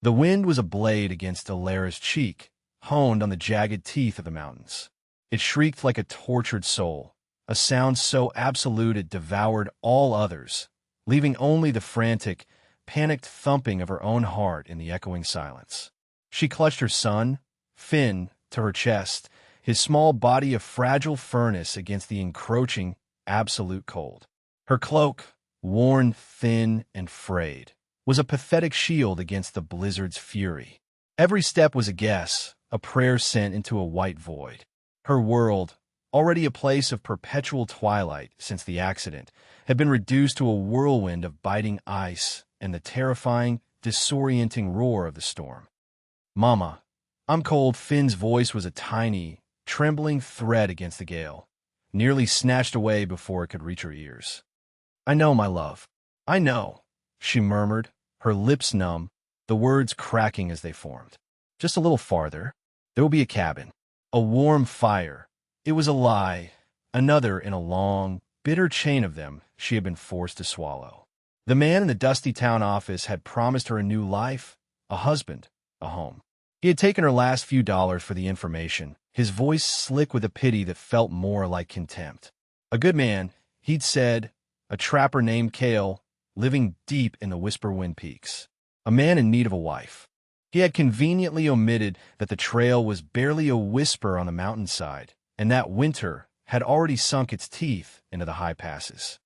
The wind was a blade against Alara's cheek, honed on the jagged teeth of the mountains. It shrieked like a tortured soul, a sound so absolute it devoured all others, leaving only the frantic, panicked thumping of her own heart in the echoing silence. She clutched her son, Finn, to her chest, his small body a fragile furnace against the encroaching, absolute cold. Her cloak, worn, thin, and frayed, was a pathetic shield against the blizzard's fury. Every step was a guess, a prayer sent into a white void. Her world, already a place of perpetual twilight since the accident, had been reduced to a whirlwind of biting ice and the terrifying, disorienting roar of the storm. "Mama, I'm cold." Finn's voice was a tiny, trembling thread against the gale, nearly snatched away before it could reach her ears. "I know, my love. I know," she murmured, her lips numb, the words cracking as they formed. "Just a little farther. There will be a cabin. A warm fire." It was a lie, another in a long, bitter chain of them she had been forced to swallow. The man in the dusty town office had promised her a new life, a husband, a home. He had taken her last few dollars for the information, his voice slick with a pity that felt more like contempt. A good man, he'd said, a trapper named Cale, living deep in the Whisper Wind Peaks. A man in need of a wife. He had conveniently omitted that the trail was barely a whisper on the mountainside, and that winter had already sunk its teeth into the high passes.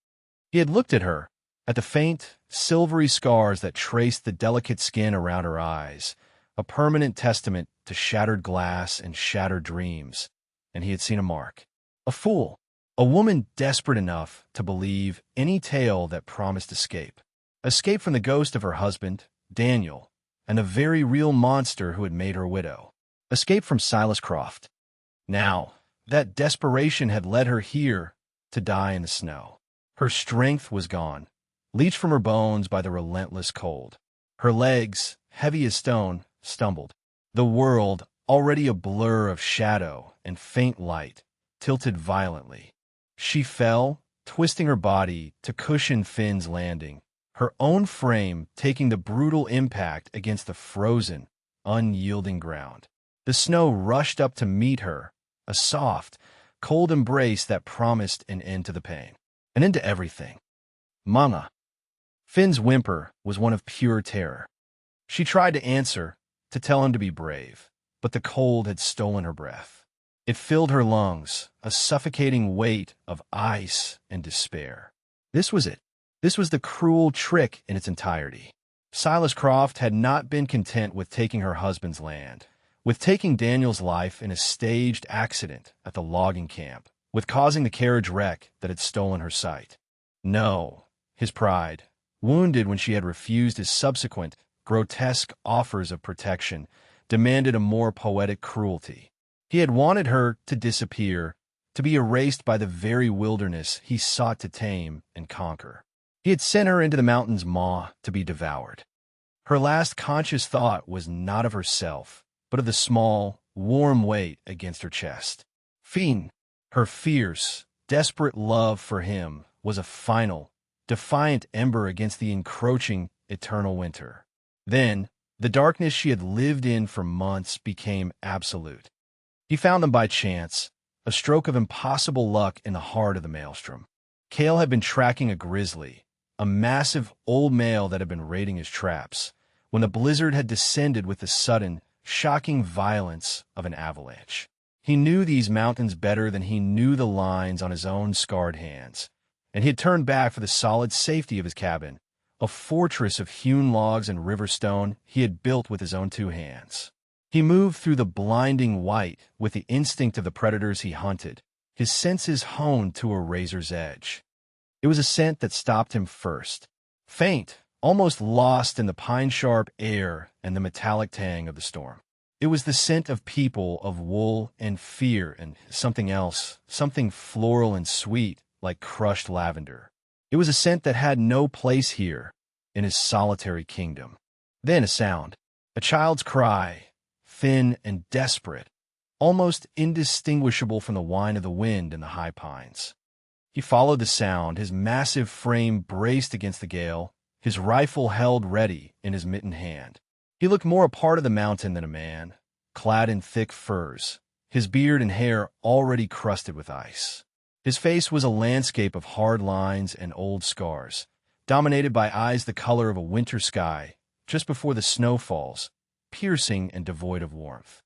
He had looked at her, at the faint, silvery scars that traced the delicate skin around her eyes, a permanent testament to shattered glass and shattered dreams, and he had seen a mark. A fool. A woman desperate enough to believe any tale that promised escape. Escape from the ghost of her husband, Daniel, and the very real monster who had made her widow. Escape from Silas Croft. Now, that desperation had led her here to die in the snow. Her strength was gone, leached from her bones by the relentless cold. Her legs, heavy as stone, stumbled. The world, already a blur of shadow and faint light, tilted violently. She fell, twisting her body to cushion Finn's landing, her own frame taking the brutal impact against the frozen, unyielding ground. The snow rushed up to meet her, a soft, cold embrace that promised an end to the pain, an end to everything. "Mama." Finn's whimper was one of pure terror. She tried to answer, to tell him to be brave, but the cold had stolen her breath. It filled her lungs, a suffocating weight of ice and despair. This was it. This was the cruel trick in its entirety. Silas Croft had not been content with taking her husband's land, with taking Daniel's life in a staged accident at the logging camp, with causing the carriage wreck that had stolen her sight. No, his pride, wounded when she had refused his subsequent, grotesque offers of protection, demanded a more poetic cruelty. He had wanted her to disappear, to be erased by the very wilderness he sought to tame and conquer. He had sent her into the mountain's maw to be devoured. Her last conscious thought was not of herself, but of the small, warm weight against her chest. Finn, her fierce, desperate love for him was a final, defiant ember against the encroaching, eternal winter. Then, the darkness she had lived in for months became absolute. He found them by chance, a stroke of impossible luck in the heart of the maelstrom. Cale had been tracking a grizzly, a massive old male that had been raiding his traps, when the blizzard had descended with the sudden, shocking violence of an avalanche. He knew these mountains better than he knew the lines on his own scarred hands, and he had turned back for the solid safety of his cabin, a fortress of hewn logs and river stone he had built with his own two hands. He moved through the blinding white with the instinct of the predators he hunted, his senses honed to a razor's edge. It was a scent that stopped him first, faint, almost lost in the pine-sharp air and the metallic tang of the storm. It was the scent of people, of wool and fear and something else, something floral and sweet like crushed lavender. It was a scent that had no place here in his solitary kingdom. Then a sound, a child's cry, thin and desperate, almost indistinguishable from the whine of the wind in the high pines. He followed the sound, his massive frame braced against the gale, his rifle held ready in his mittened hand. He looked more a part of the mountain than a man, clad in thick furs, his beard and hair already crusted with ice. His face was a landscape of hard lines and old scars, dominated by eyes the color of a winter sky just before the snow falls, piercing and devoid of warmth.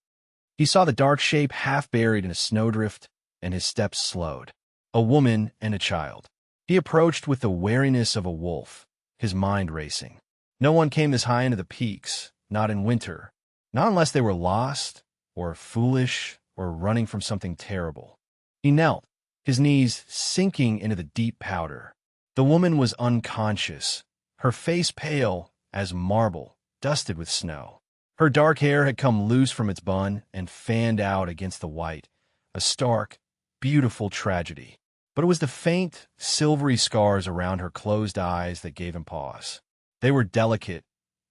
He saw the dark shape half buried in a snowdrift, and his steps slowed. A woman and a child. He approached with the wariness of a wolf, his mind racing. No one came this high into the peaks, not in winter, not unless they were lost, or foolish, or running from something terrible. He knelt, his knees sinking into the deep powder. The woman was unconscious, her face pale as marble, dusted with snow. Her dark hair had come loose from its bun and fanned out against the white, a stark, beautiful tragedy. But it was the faint, silvery scars around her closed eyes that gave him pause. They were delicate,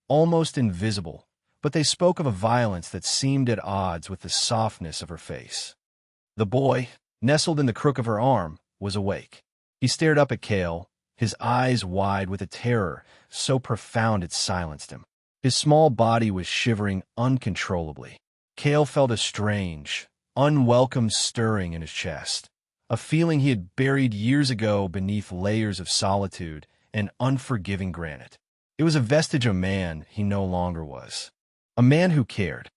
almost invisible, but they spoke of a violence that seemed at odds with the softness of her face. The boy, nestled in the crook of her arm, was awake. He stared up at Cale, his eyes wide with a terror so profound it silenced him. His small body was shivering uncontrollably. Cale felt a strange, unwelcome stirring in his chest, a feeling he had buried years ago beneath layers of solitude and unforgiving granite. It was a vestige of man he no longer was, a man who cared.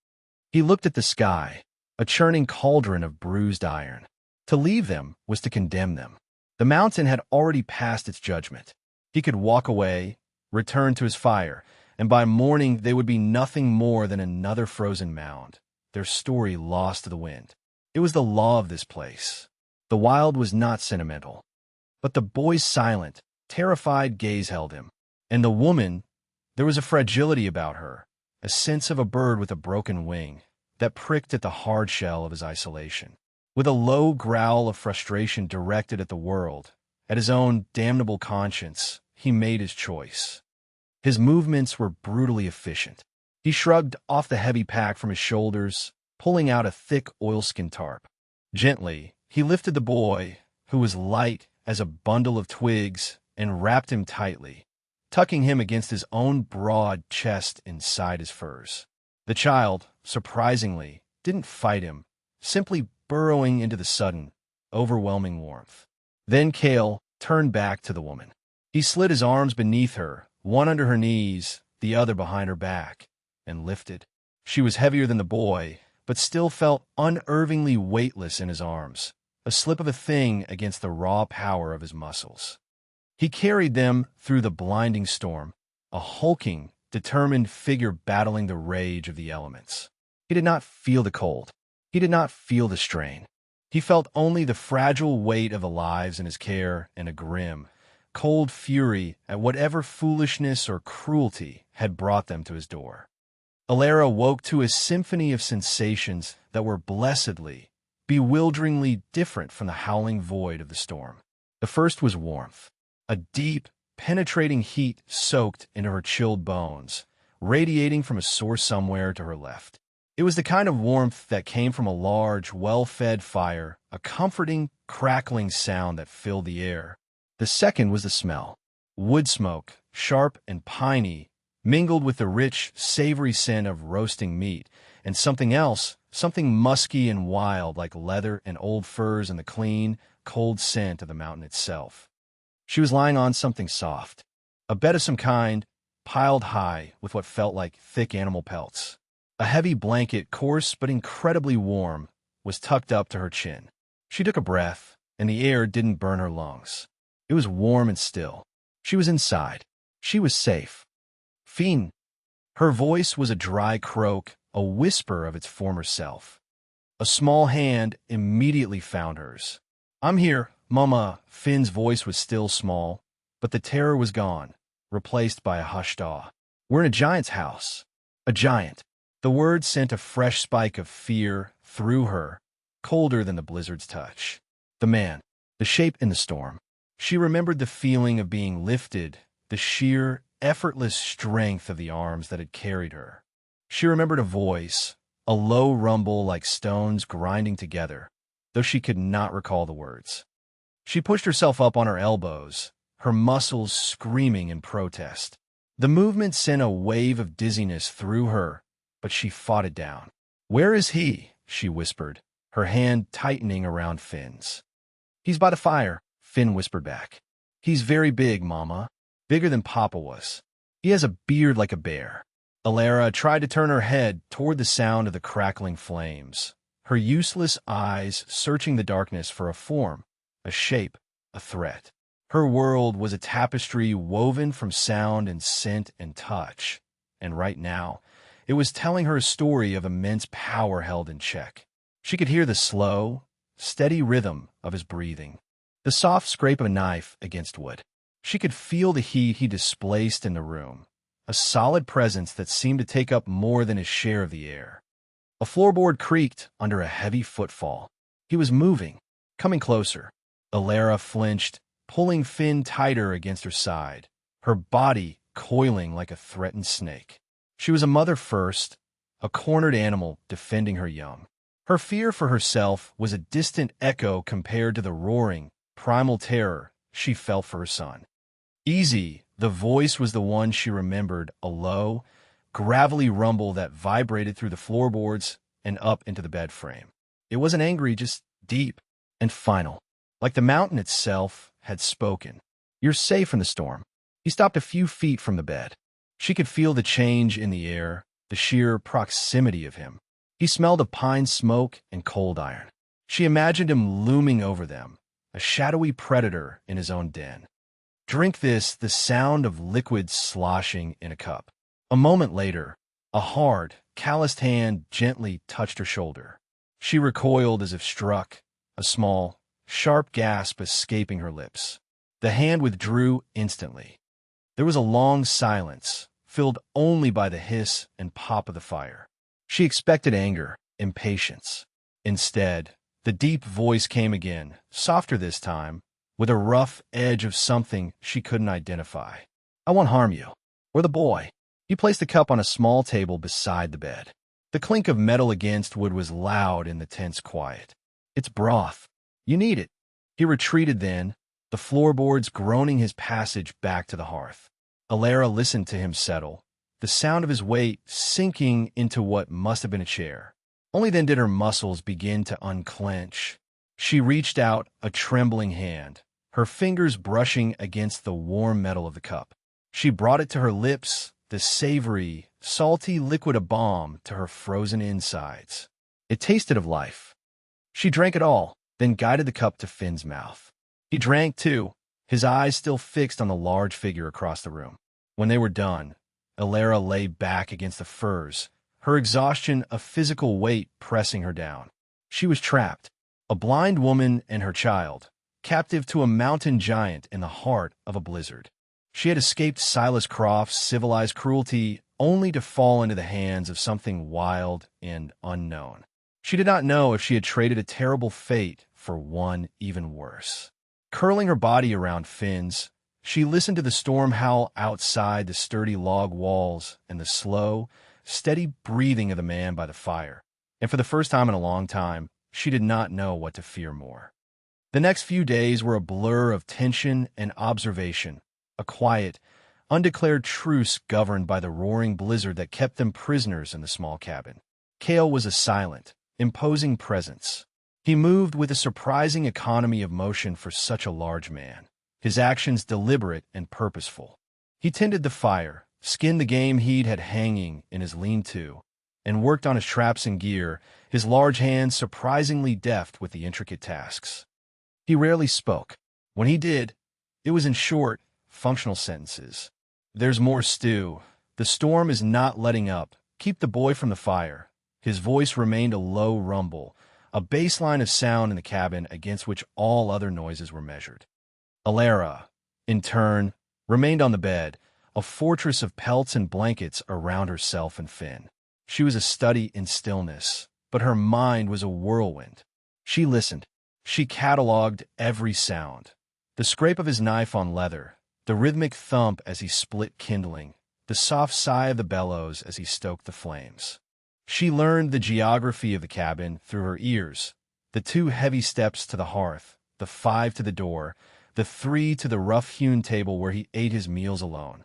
He looked at the sky, a churning cauldron of bruised iron. To leave them was to condemn them. The mountain had already passed its judgment. He could walk away, return to his fire, and by morning they would be nothing more than another frozen mound, their story lost to the wind. It was the law of this place. The wild was not sentimental. But the boy's silent, terrified gaze held him. And the woman, there was a fragility about her, a sense of a bird with a broken wing, that pricked at the hard shell of his isolation. With a low growl of frustration directed at the world, at his own damnable conscience, he made his choice. His movements were brutally efficient. He shrugged off the heavy pack from his shoulders, pulling out a thick oilskin tarp. Gently, he lifted the boy, who was light as a bundle of twigs, and wrapped him tightly, tucking him against his own broad chest inside his furs. The child, surprisingly, didn't fight him, simply burrowing into the sudden, overwhelming warmth. Then Cale turned back to the woman. He slid his arms beneath her, one under her knees, the other behind her back, and lifted. She was heavier than the boy, but still felt unnervingly weightless in his arms, a slip of a thing against the raw power of his muscles. He carried them through the blinding storm, a hulking, determined figure battling the rage of the elements. He did not feel the cold. He did not feel the strain. He felt only the fragile weight of the lives in his care and a grim, cold fury at whatever foolishness or cruelty had brought them to his door. Alara woke to a symphony of sensations that were blessedly, bewilderingly different from the howling void of the storm. The first was warmth, a deep, penetrating heat soaked into her chilled bones, radiating from a source somewhere to her left. It was the kind of warmth that came from a large, well-fed fire, a comforting, crackling sound that filled the air. The second was the smell. Wood smoke, sharp and piney, mingled with the rich, savory scent of roasting meat, and something else, something musky and wild like leather and old furs and the clean, cold scent of the mountain itself. She was lying on something soft, a bed of some kind, piled high with what felt like thick animal pelts. A heavy blanket, coarse but incredibly warm, was tucked up to her chin. She took a breath, and the air didn't burn her lungs. It was warm and still. She was inside. She was safe. Fien. Her voice was a dry croak, a whisper of its former self. A small hand immediately found hers. "I'm here, Mama." Fien's voice was still small, but the terror was gone, replaced by a hushed awe. "We're in a giant's house." A giant. The word sent a fresh spike of fear through her, colder than the blizzard's touch. The man, the shape in the storm. She remembered the feeling of being lifted, the sheer, effortless strength of the arms that had carried her. She remembered a voice, a low rumble like stones grinding together, though she could not recall the words. She pushed herself up on her elbows, her muscles screaming in protest. The movement sent a wave of dizziness through her, but she fought it down. "Where is he?" she whispered, her hand tightening around Finn's. "He's by the fire," Finn whispered back. "He's very big, Mama. Bigger than Papa was. He has a beard like a bear." Alara tried to turn her head toward the sound of the crackling flames, her useless eyes searching the darkness for a form, a shape, a threat. Her world was a tapestry woven from sound and scent and touch, and right now, it was telling her a story of immense power held in check. She could hear the slow, steady rhythm of his breathing, the soft scrape of a knife against wood. She could feel the heat he displaced in the room, a solid presence that seemed to take up more than his share of the air. A floorboard creaked under a heavy footfall. He was moving, coming closer. Alara flinched, pulling Finn tighter against her side, her body coiling like a threatened snake. She was a mother first, a cornered animal defending her young. Her fear for herself was a distant echo compared to the roaring, primal terror she felt for her son. Easy, the voice was the one she remembered, a low, gravelly rumble that vibrated through the floorboards and up into the bed frame. It wasn't angry, just deep and final, like the mountain itself had spoken. "You're safe from the storm." He stopped a few feet from the bed. She could feel the change in the air, the sheer proximity of him. He smelled of pine smoke and cold iron. She imagined him looming over them, a shadowy predator in his own den. "Drink this," the sound of liquid sloshing in a cup. A moment later, a hard, calloused hand gently touched her shoulder. She recoiled as if struck, a small, sharp gasp escaping her lips. The hand withdrew instantly. There was a long silence, filled only by the hiss and pop of the fire. She expected anger, impatience. Instead, the deep voice came again, softer this time, with a rough edge of something she couldn't identify. "I won't harm you. Or the boy." He placed the cup on a small table beside the bed. The clink of metal against wood was loud in the tense quiet. "It's broth. You need it." He retreated then, the floorboards groaning his passage back to the hearth. Alara listened to him settle, the sound of his weight sinking into what must have been a chair. Only then did her muscles begin to unclench. She reached out a trembling hand, her fingers brushing against the warm metal of the cup. She brought it to her lips, the savory, salty liquid a balm to her frozen insides. It tasted of life. She drank it all, then guided the cup to Finn's mouth. He drank too, his eyes still fixed on the large figure across the room. When they were done, Alara lay back against the furs, her exhaustion a physical weight pressing her down. She was trapped, a blind woman and her child, captive to a mountain giant in the heart of a blizzard. She had escaped Silas Croft's civilized cruelty only to fall into the hands of something wild and unknown. She did not know if she had traded a terrible fate for one even worse. Curling her body around Finn's, she listened to the storm howl outside the sturdy log walls and the slow, steady breathing of the man by the fire. And for the first time in a long time, she did not know what to fear more. The next few days were a blur of tension and observation, a quiet, undeclared truce governed by the roaring blizzard that kept them prisoners in the small cabin. Cale was a silent, imposing presence. He moved with a surprising economy of motion for such a large man, his actions deliberate and purposeful. He tended the fire, skinned the game he'd had hanging in his lean-to, and worked on his traps and gear, his large hands surprisingly deft with the intricate tasks. He rarely spoke. When he did, it was in short, functional sentences. "There's more stew. The storm is not letting up. Keep the boy from the fire." His voice remained a low rumble, a baseline of sound in the cabin against which all other noises were measured. Alara, in turn, remained on the bed, a fortress of pelts and blankets around herself and Finn. She was a study in stillness, but her mind was a whirlwind. She listened. She catalogued every sound. The scrape of his knife on leather, the rhythmic thump as he split kindling, the soft sigh of the bellows as he stoked the flames. She learned the geography of the cabin through her ears, the 2 heavy steps to the hearth, the 5 to the door, the 3 to the rough-hewn table where he ate his meals alone.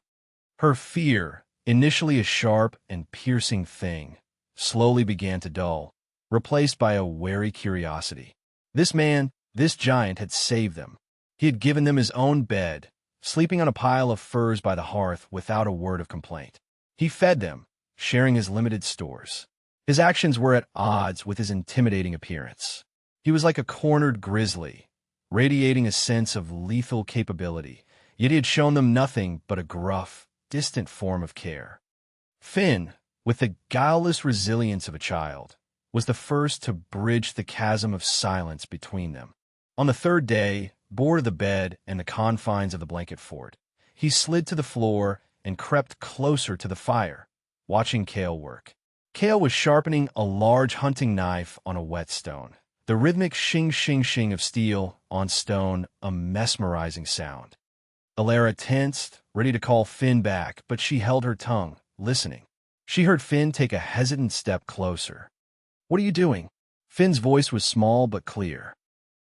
Her fear, initially a sharp and piercing thing, slowly began to dull, replaced by a wary curiosity. This man, this giant, had saved them. He had given them his own bed, sleeping on a pile of furs by the hearth without a word of complaint. He fed them, sharing his limited stores. His actions were at odds with his intimidating appearance. He was like a cornered grizzly, radiating a sense of lethal capability, yet he had shown them nothing but a gruff, distant form of care. Finn, with the guileless resilience of a child, was the first to bridge the chasm of silence between them. On the third day, bored of the bed and the confines of the blanket fort, he slid to the floor and crept closer to the fire, watching Kale work. Kale was sharpening a large hunting knife on a whetstone. The rhythmic shing-shing-shing of steel on stone, a mesmerizing sound. Alara tensed, ready to call Finn back, but she held her tongue, listening. She heard Finn take a hesitant step closer. "What are you doing?" Finn's voice was small but clear.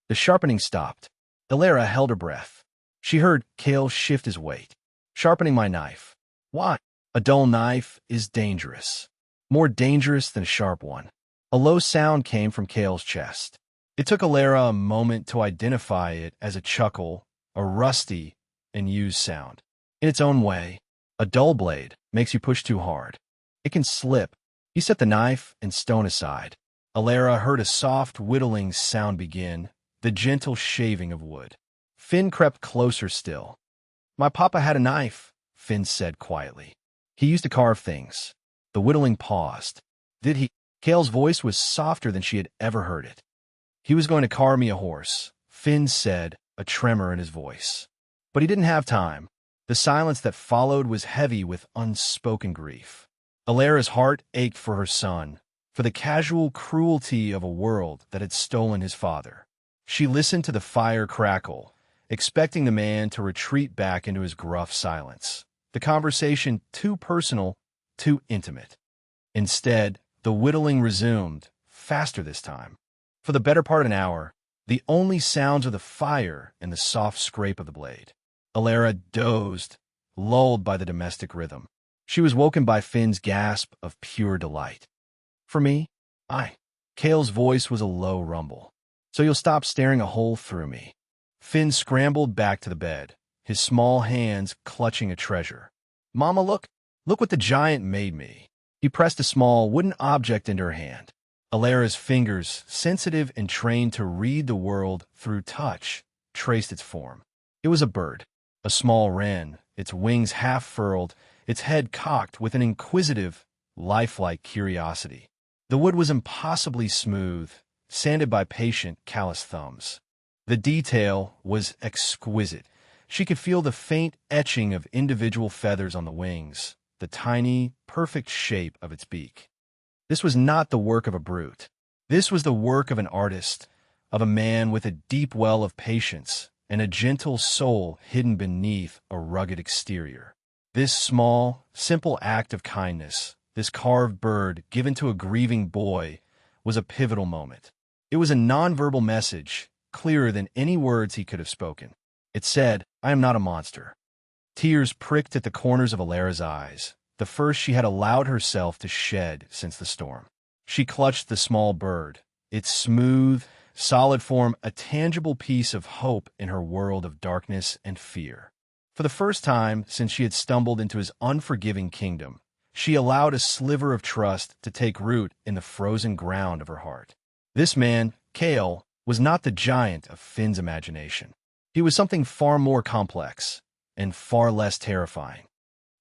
The sharpening stopped. Alara held her breath. She heard Kale shift his weight. "Sharpening my knife." "Why?" "A dull knife is dangerous. More dangerous than a sharp one." A low sound came from Kale's chest. It took Alara a moment to identify it as a chuckle, a rusty and used sound. In its own way, a dull blade makes you push too hard. It can slip. He set the knife and stone aside. Alara heard a soft whittling sound begin, the gentle shaving of wood. Finn crept closer still. "My papa had a knife," Finn said quietly. "He used to carve things." The whittling paused. "Did he?" Kale's voice was softer than she had ever heard it. "He was going to carve me a horse," Finn said, a tremor in his voice. But he didn't have time. The silence that followed was heavy with unspoken grief. Alara's heart ached for her son, for the casual cruelty of a world that had stolen his father. She listened to the fire crackle, expecting the man to retreat back into his gruff silence. The conversation too personal, too intimate. Instead, the whittling resumed, faster this time. For the better part of an hour, the only sounds were the fire and the soft scrape of the blade. Alara dozed, lulled by the domestic rhythm. She was woken by Finn's gasp of pure delight. "For me? Kale's voice was a low rumble. "So you'll stop staring a hole through me." Finn scrambled back to the bed, his small hands clutching a treasure. "Mama, look what the giant made me." He pressed a small wooden object into her hand. Alara's fingers, sensitive and trained to read the world through touch, traced its form. It was a bird, a small wren, its wings half-furled, its head cocked with an inquisitive, lifelike curiosity. The wood was impossibly smooth, sanded by patient, calloused thumbs. The detail was exquisite. She could feel the faint etching of individual feathers on the wings, the tiny, perfect shape of its beak. This was not the work of a brute. This was the work of an artist, of a man with a deep well of patience and a gentle soul hidden beneath a rugged exterior. This small, simple act of kindness, this carved bird given to a grieving boy, was a pivotal moment. It was a nonverbal message, clearer than any words he could have spoken. It said, "I am not a monster." Tears pricked at the corners of Alara's eyes, the first she had allowed herself to shed since the storm. She clutched the small bird, its smooth, solid form a tangible piece of hope in her world of darkness and fear. For the first time since she had stumbled into his unforgiving kingdom, she allowed a sliver of trust to take root in the frozen ground of her heart. This man, Kale, was not the giant of Finn's imagination. He was something far more complex and far less terrifying.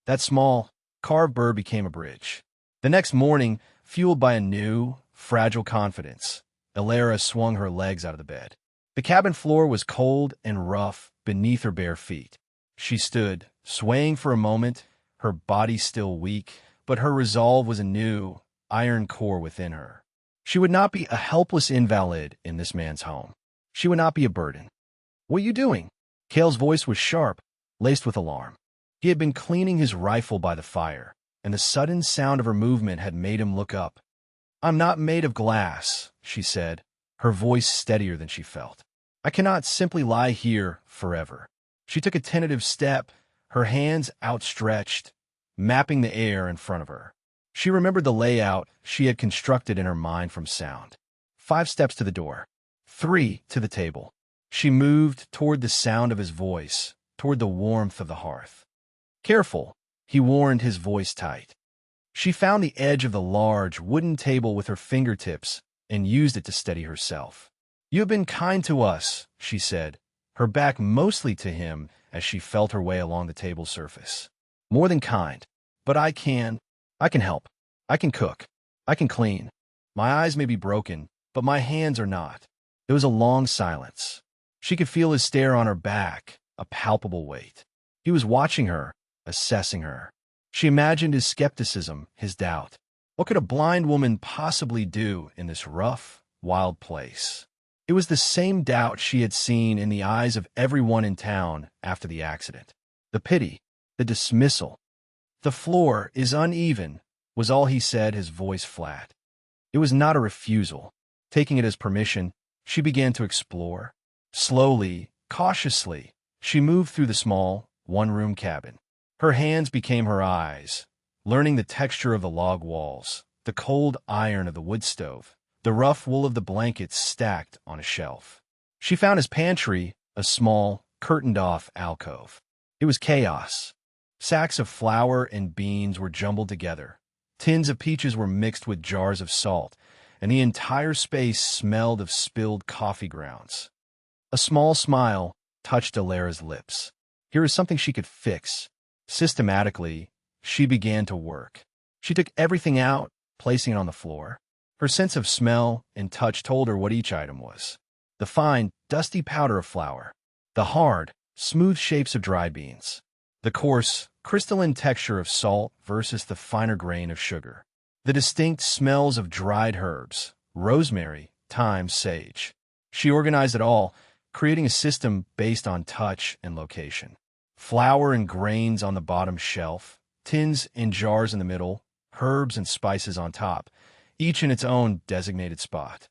That small, carved bird became a bridge. The next morning, fueled by a new, fragile confidence, Alara swung her legs out of the bed. The cabin floor was cold and rough beneath her bare feet. She stood, swaying for a moment, her body still weak, but her resolve was a new, iron core within her. She would not be a helpless invalid in this man's home. She would not be a burden. "What are you doing?" Kale's voice was sharp, laced with alarm. He had been cleaning his rifle by the fire, and the sudden sound of her movement had made him look up. "I'm not made of glass," she said, her voice steadier than she felt. "I cannot simply lie here forever." She took a tentative step, her hands outstretched, mapping the air in front of her. She remembered the layout she had constructed in her mind from sound. 5 steps to the door. 3 to the table. She moved toward the sound of his voice, toward the warmth of the hearth. "Careful," he warned, his voice tight. She found the edge of the large wooden table with her fingertips and used it to steady herself. "You have been kind to us," she said, her back mostly to him as she felt her way along the table's surface. "More than kind, but I can help. I can cook. I can clean. My eyes may be broken, but my hands are not." There was a long silence. She could feel his stare on her back, a palpable weight. He was watching her, assessing her. She imagined his skepticism, his doubt. What could a blind woman possibly do in this rough, wild place? It was the same doubt she had seen in the eyes of everyone in town after the accident. The pity, the dismissal. "The floor is uneven," was all he said, his voice flat. It was not a refusal. Taking it as permission, she began to explore. Slowly, cautiously, she moved through the small, one-room cabin. Her hands became her eyes, learning the texture of the log walls, the cold iron of the wood stove, the rough wool of the blankets stacked on a shelf. She found his pantry, a small, curtained-off alcove. It was chaos. Sacks of flour and beans were jumbled together. Tins of peaches were mixed with jars of salt, and the entire space smelled of spilled coffee grounds. A small smile touched Alara's lips. Here was something she could fix. Systematically, she began to work. She took everything out, placing it on the floor. Her sense of smell and touch told her what each item was. The fine, dusty powder of flour. The hard, smooth shapes of dried beans. The coarse, crystalline texture of salt versus the finer grain of sugar. The distinct smells of dried herbs, rosemary, thyme, sage. She organized it all, creating a system based on touch and location. Flour and grains on the bottom shelf, tins and jars in the middle, herbs and spices on top, each in its own designated spot.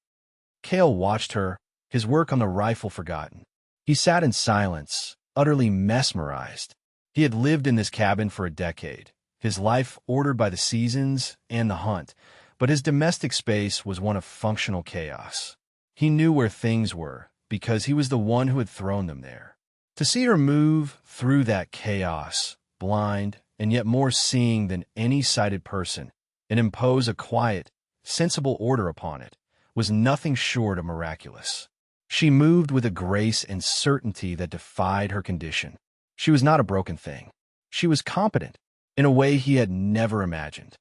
Cale watched her, his work on the rifle forgotten. He sat in silence, utterly mesmerized. He had lived in this cabin for a decade, his life ordered by the seasons and the hunt, but his domestic space was one of functional chaos. He knew where things were, because he was the one who had thrown them there. To see her move through that chaos, blind and yet more seeing than any sighted person, and impose a quiet, sensible order upon it, was nothing short of miraculous. She moved with a grace and certainty that defied her condition. She was not a broken thing. She was competent, in a way he had never imagined.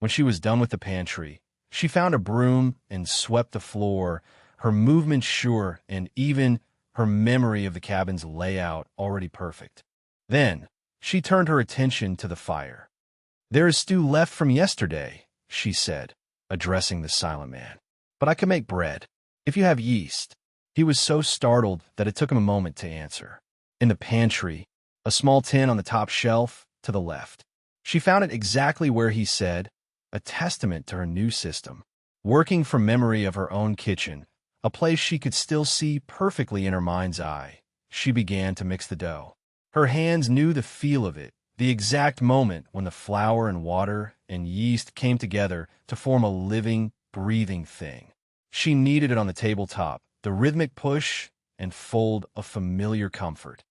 When she was done with the pantry, she found a broom and swept the floor, her movement sure and even her memory of the cabin's layout already perfect. Then, she turned her attention to the fire. "There is stew left from yesterday," she said, addressing the silent man. "But I can make bread, if you have yeast." He was so startled that it took him a moment to answer. In the pantry, a small tin on the top shelf, to the left. She found it exactly where he said, a testament to her new system. Working from memory of her own kitchen, a place she could still see perfectly in her mind's eye, she began to mix the dough. Her hands knew the feel of it, the exact moment when the flour and water and yeast came together to form a living, breathing thing. She kneaded it on the tabletop, the rhythmic push and fold of familiar comfort.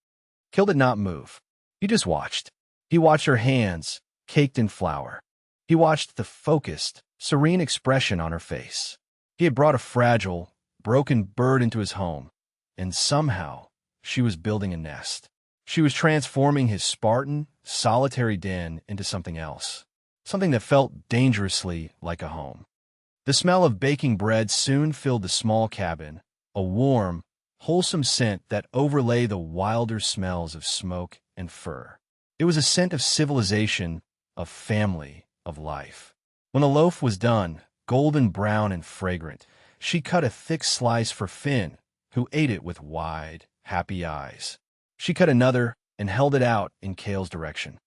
Cale did not move. He just watched. He watched her hands, caked in flour. He watched the focused, serene expression on her face. He had brought a fragile, broken bird into his home, and somehow she was building a nest. She was transforming his Spartan, solitary den into something else, something that felt dangerously like a home. The smell of baking bread soon filled the small cabin, a warm, wholesome scent that overlay the wilder smells of smoke and fur. It was a scent of civilization, of family, of life. When the loaf was done, golden brown and fragrant, she cut a thick slice for Finn, who ate it with wide, happy eyes. She cut another and held it out in Cale's direction.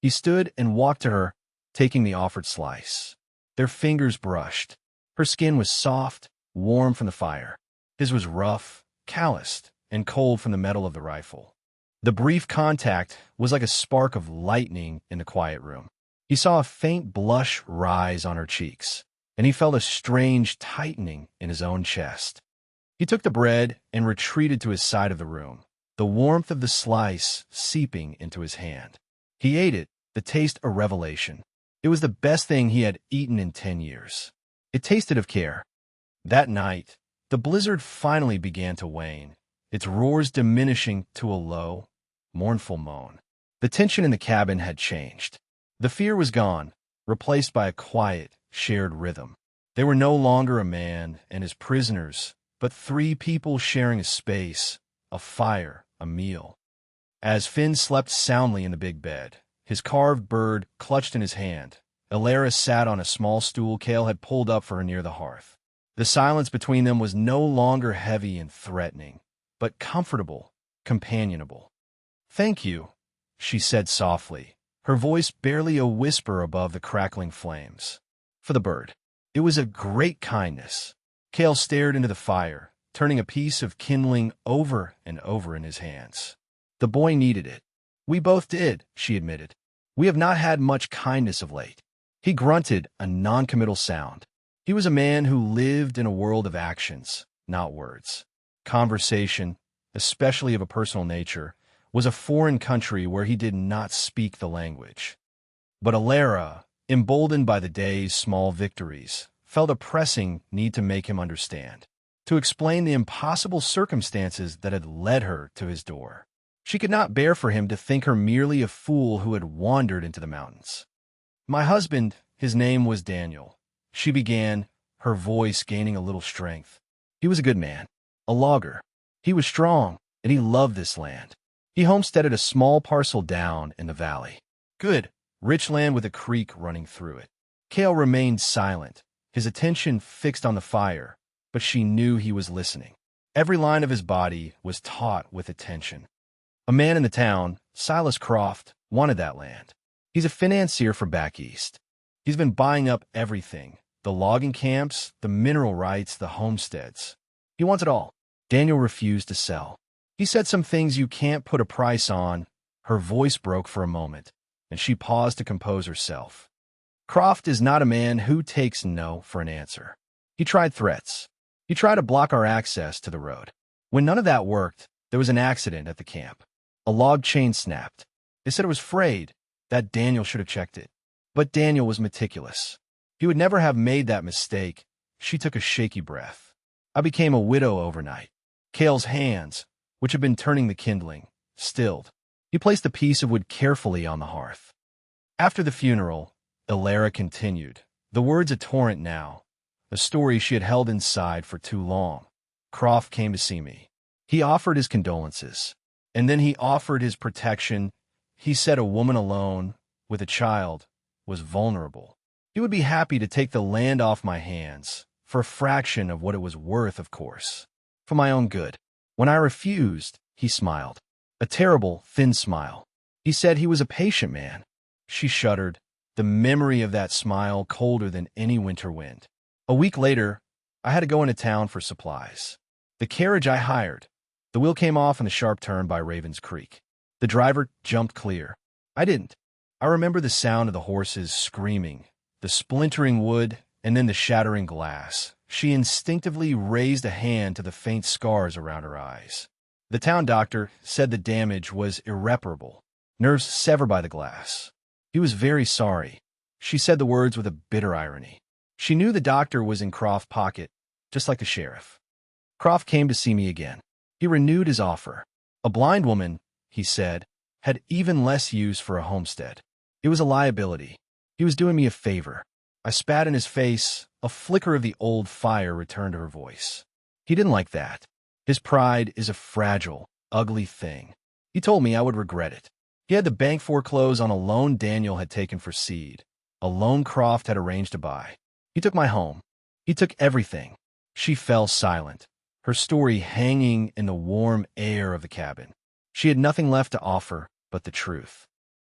He stood and walked to her, taking the offered slice. Their fingers brushed. Her skin was soft, warm from the fire. His was rough, calloused, and cold from the metal of the rifle. The brief contact was like a spark of lightning in the quiet room. He saw a faint blush rise on her cheeks, and he felt a strange tightening in his own chest. He took the bread and retreated to his side of the room, the warmth of the slice seeping into his hand. He ate it, the taste a revelation. It was the best thing he had eaten in 10 years. It tasted of care. That night, the blizzard finally began to wane, its roars diminishing to a low, mournful moan. The tension in the cabin had changed. The fear was gone, replaced by a quiet, shared rhythm. They were no longer a man and his prisoners, but 3 people sharing a space, a fire, a meal. As Finn slept soundly in the big bed, his carved bird clutched in his hand, Elara sat on a small stool Cale had pulled up for her near the hearth. The silence between them was no longer heavy and threatening, but comfortable, companionable. "Thank you," she said softly, her voice barely a whisper above the crackling flames. "For the bird." It was a great kindness. Cale stared into the fire, turning a piece of kindling over and over in his hands. The boy needed it. "We both did," she admitted. "We have not had much kindness of late." He grunted, a non-committal sound. He was a man who lived in a world of actions, not words. Conversation, especially of a personal nature, was a foreign country where he did not speak the language. But Elara, emboldened by the day's small victories, felt a pressing need to make him understand, to explain the impossible circumstances that had led her to his door. She could not bear for him to think her merely a fool who had wandered into the mountains. "My husband, his name was Daniel," she began, her voice gaining a little strength. "He was a good man, a logger. He was strong, and he loved this land. He homesteaded a small parcel down in the valley. Good, rich land with a creek running through it." Cale remained silent, his attention fixed on the fire, but she knew he was listening. Every line of his body was taut with attention. "A man in the town, Silas Croft, wanted that land. He's a financier from back east. He's been buying up everything, the logging camps, the mineral rights, the homesteads. He wants it all." Daniel refused to sell. "He said some things you can't put a price on." Her voice broke for a moment, and she paused to compose herself. "Croft is not a man who takes no for an answer. He tried threats. He tried to block our access to the road. When none of that worked, there was an accident at the camp. A log chain snapped. They said it was frayed, that Daniel should have checked it. But Daniel was meticulous. He would never have made that mistake." She took a shaky breath. "I became a widow overnight." Cale's hands, which had been turning the kindling, stilled. He placed a piece of wood carefully on the hearth. "After the funeral," Elara continued, the words a torrent now, a story she had held inside for too long. "Croft came to see me. He offered his condolences. And then he offered his protection. He said a woman alone, with a child, was vulnerable. He would be happy to take the land off my hands, for a fraction of what it was worth, of course, for my own good. When I refused, he smiled. A terrible, thin smile. He said he was a patient man." She shuddered, the memory of that smile colder than any winter wind. "A week later, I had to go into town for supplies. The carriage I hired. The wheel came off in the sharp turn by Ravens Creek. The driver jumped clear. I didn't. I remember the sound of the horses screaming, the splintering wood, and then the shattering glass. She instinctively raised a hand to the faint scars around her eyes. The town doctor said the damage was irreparable, nerves severed by the glass. He was very sorry." She said the words with a bitter irony. She knew the doctor was in Croft's pocket, just like the sheriff. "Croft came to see me again. He renewed his offer. A blind woman," he said, "had even less use for a homestead. It was a liability. He was doing me a favor." I spat in his face. A flicker of the old fire returned to her voice. "He didn't like that. His pride is a fragile, ugly thing. He told me I would regret it. He had the bank foreclose on a loan Daniel had taken for seed, a loan Croft had arranged to buy. He took my home. He took everything." She fell silent, her story hanging in the warm air of the cabin. She had nothing left to offer but the truth.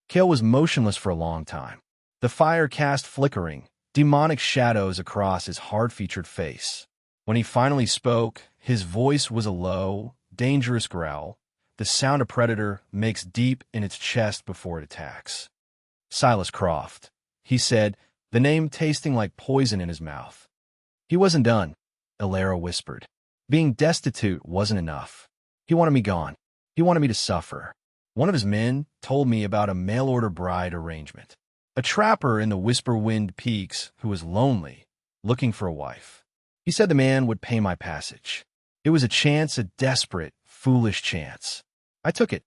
Cale was motionless for a long time. The fire cast flickering, demonic shadows across his hard-featured face. When he finally spoke, his voice was a low, dangerous growl, the sound a predator makes deep in its chest before it attacks. Silas Croft, he said, the name tasting like poison in his mouth. He wasn't done, Elara whispered. Being destitute wasn't enough. He wanted me gone. He wanted me to suffer. One of his men told me about a mail-order bride arrangement. A trapper in the Whisperwind Peaks who was lonely, looking for a wife. He said the man would pay my passage. It was a chance, a desperate, foolish chance. I took it.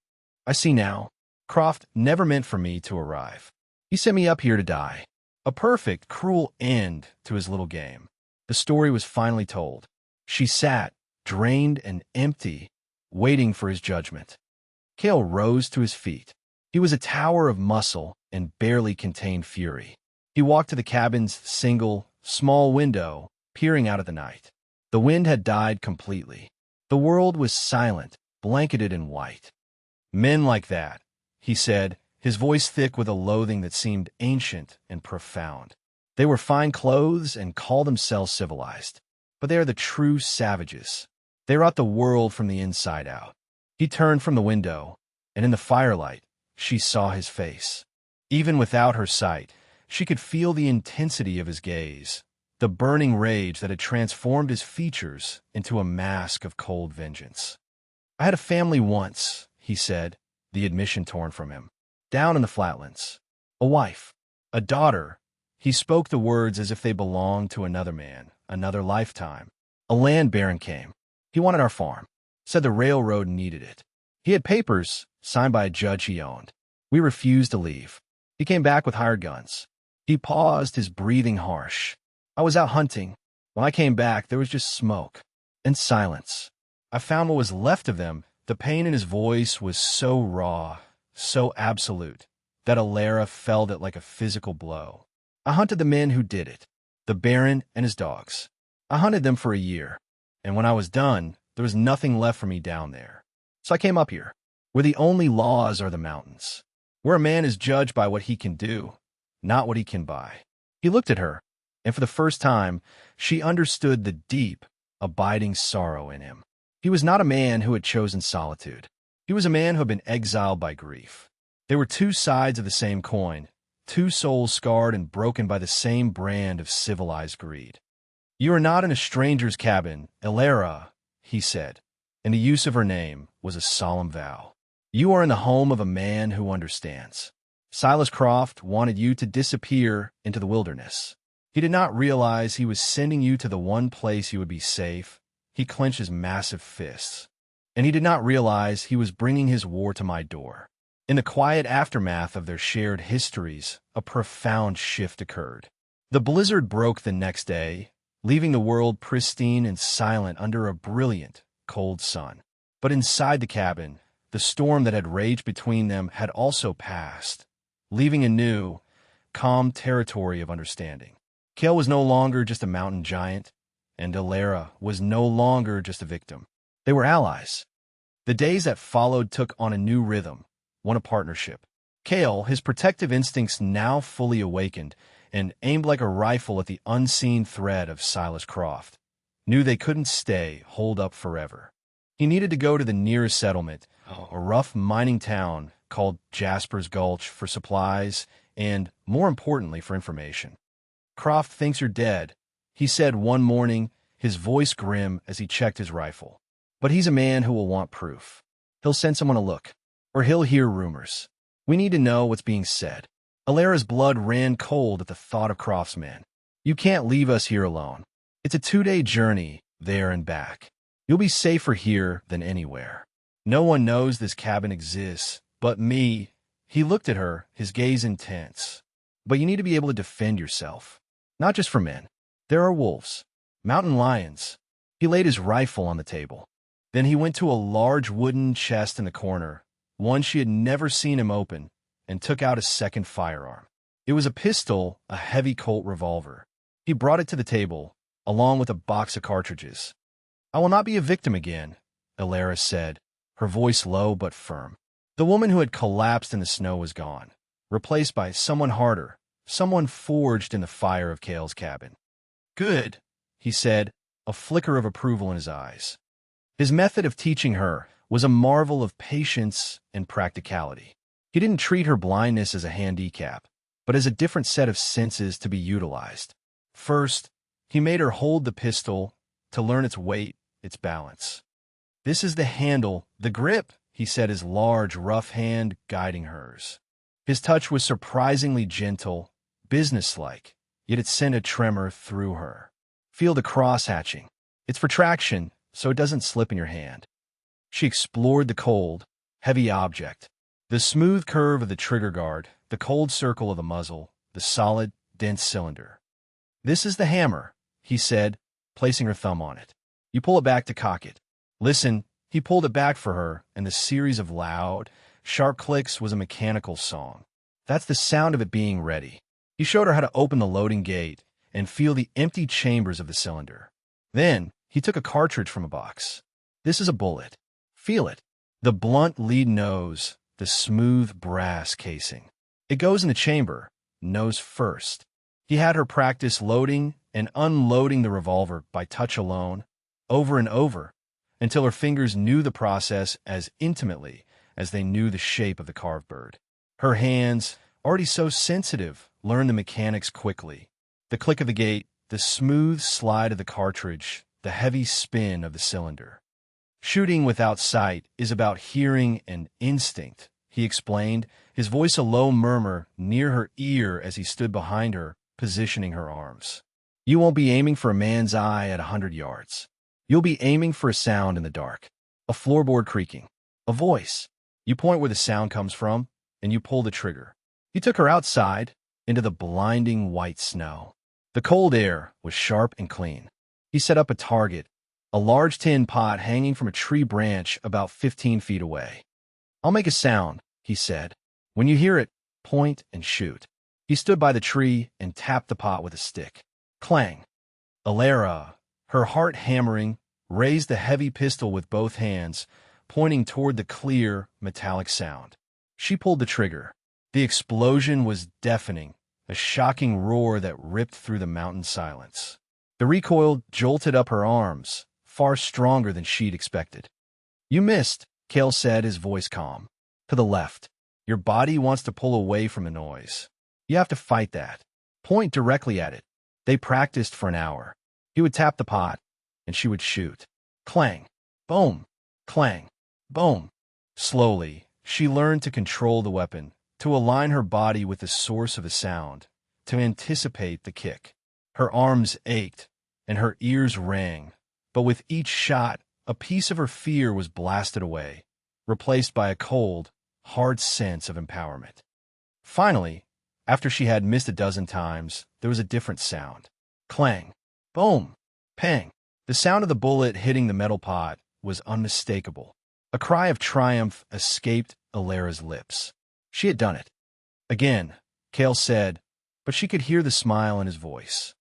I see now. Croft never meant for me to arrive. He sent me up here to die. A perfect, cruel end to his little game. The story was finally told. She sat, drained and empty, waiting for his judgment. Cale rose to his feet. He was a tower of muscle and barely contained fury. He walked to the cabin's single, small window, peering out at the night. The wind had died completely. The world was silent, blanketed in white. Men like that, he said, his voice thick with a loathing that seemed ancient and profound. They wear fine clothes and call themselves civilized. But they are the true savages. They rot the world from the inside out. He turned from the window, and in the firelight, she saw his face. Even without her sight, she could feel the intensity of his gaze, the burning rage that had transformed his features into a mask of cold vengeance. I had a family once, he said, the admission torn from him. Down in the flatlands. A wife. A daughter. He spoke the words as if they belonged to another man, another lifetime. A land baron came. He wanted our farm. Said the railroad needed it. He had papers signed by a judge he owned. We refused to leave. He came back with hired guns. He paused, his breathing harsh. I was out hunting. When I came back, there was just smoke and silence. I found what was left of them. The pain in his voice was so raw, so absolute, that Elara felt it like a physical blow. I hunted the men who did it, the Baron and his dogs. I hunted them for a year, and when I was done, there was nothing left for me down there. So I came up here, where the only laws are the mountains, where a man is judged by what he can do, not what he can buy. He looked at her, and for the first time, she understood the deep, abiding sorrow in him. He was not a man who had chosen solitude. He was a man who had been exiled by grief. They were two sides of the same coin, two souls scarred and broken by the same brand of civilized greed. You are not in a stranger's cabin, Elara, he said, and the use of her name was a solemn vow. You are in the home of a man who understands. Silas Croft wanted you to disappear into the wilderness. He did not realize he was sending you to the one place you would be safe. He clenched his massive fists. And he did not realize he was bringing his war to my door. In the quiet aftermath of their shared histories, a profound shift occurred. The blizzard broke the next day, leaving the world pristine and silent under a brilliant, cold sun. But inside the cabin, the storm that had raged between them had also passed, leaving a new, calm territory of understanding. Cale was no longer just a mountain giant, and Elara was no longer just a victim. They were allies. The days that followed took on a new rhythm, one of partnership. Cale, his protective instincts now fully awakened, and aimed like a rifle at the unseen threat of Silas Croft, knew they couldn't stay holed up forever. He needed to go to the nearest settlement, a rough mining town called Jasper's Gulch, for supplies and, more importantly, for information. Croft thinks you're dead, he said one morning, his voice grim as he checked his rifle. But he's a man who will want proof. He'll send someone to look, or he'll hear rumors. We need to know what's being said. Elara's blood ran cold at the thought of Croft's men. You can't leave us here alone. It's a 2-day journey, there and back. You'll be safer here than anywhere. No one knows this cabin exists, but me. He looked at her, his gaze intense. But you need to be able to defend yourself. Not just for men. There are wolves. Mountain lions. He laid his rifle on the table. Then he went to a large wooden chest in the corner, one she had never seen him open, and took out a second firearm. It was a pistol, a heavy Colt revolver. He brought it to the table, along with a box of cartridges. I will not be a victim again, Elara said, her voice low but firm. The woman who had collapsed in the snow was gone, replaced by someone harder, someone forged in the fire of Cale's cabin. Good, he said, a flicker of approval in his eyes. His method of teaching her, was a marvel of patience and practicality. He didn't treat her blindness as a handicap, but as a different set of senses to be utilized. First, he made her hold the pistol to learn its weight, its balance. "This is the handle, the grip," he said, his large, rough hand guiding hers. His touch was surprisingly gentle, businesslike, yet it sent a tremor through her. "Feel the cross-hatching. It's for traction, so it doesn't slip in your hand." She explored the cold, heavy object. The smooth curve of the trigger guard, the cold circle of the muzzle, the solid, dense cylinder. "This is the hammer," he said, placing her thumb on it. "You pull it back to cock it. Listen." He pulled it back for her, and the series of loud, sharp clicks was a mechanical song. "That's the sound of it being ready." He showed her how to open the loading gate and feel the empty chambers of the cylinder. Then, he took a cartridge from a box. "This is a bullet. Feel it. The blunt lead nose, the smooth brass casing. It goes in the chamber, nose first." He had her practice loading and unloading the revolver by touch alone, over and over, until her fingers knew the process as intimately as they knew the shape of the carved bird. Her hands, already so sensitive, learned the mechanics quickly. The click of the gate, the smooth slide of the cartridge, the heavy spin of the cylinder. "Shooting without sight is about hearing and instinct," he explained, his voice a low murmur near her ear as he stood behind her, positioning her arms. "You won't be aiming for a man's eye at 100 yards. You'll be aiming for a sound in the dark, a floorboard creaking, a voice. You point where the sound comes from, and you pull the trigger." He took her outside, into the blinding white snow. The cold air was sharp and clean. He set up a target, a large tin pot hanging from a tree branch about 15 feet away. "I'll make a sound," he said. "When you hear it, point and shoot." He stood by the tree and tapped the pot with a stick. Clang. Alara, her heart hammering, raised the heavy pistol with both hands, pointing toward the clear, metallic sound. She pulled the trigger. The explosion was deafening, a shocking roar that ripped through the mountain silence. The recoil jolted up her arms, far stronger than she'd expected. "You missed," Cale said, his voice calm. "To the left. Your body wants to pull away from the noise. You have to fight that. Point directly at it." They practiced for an hour. He would tap the pot, and she would shoot. Clang. Boom. Clang. Boom. Slowly, she learned to control the weapon, to align her body with the source of the sound, to anticipate the kick. Her arms ached, and her ears rang, but with each shot, a piece of her fear was blasted away, replaced by a cold, hard sense of empowerment. Finally, after she had missed a dozen times, there was a different sound. Clang. Boom. Pang. The sound of the bullet hitting the metal pot was unmistakable. A cry of triumph escaped Alara's lips. She had done it. Again, Cale said, but she could hear the smile in his voice.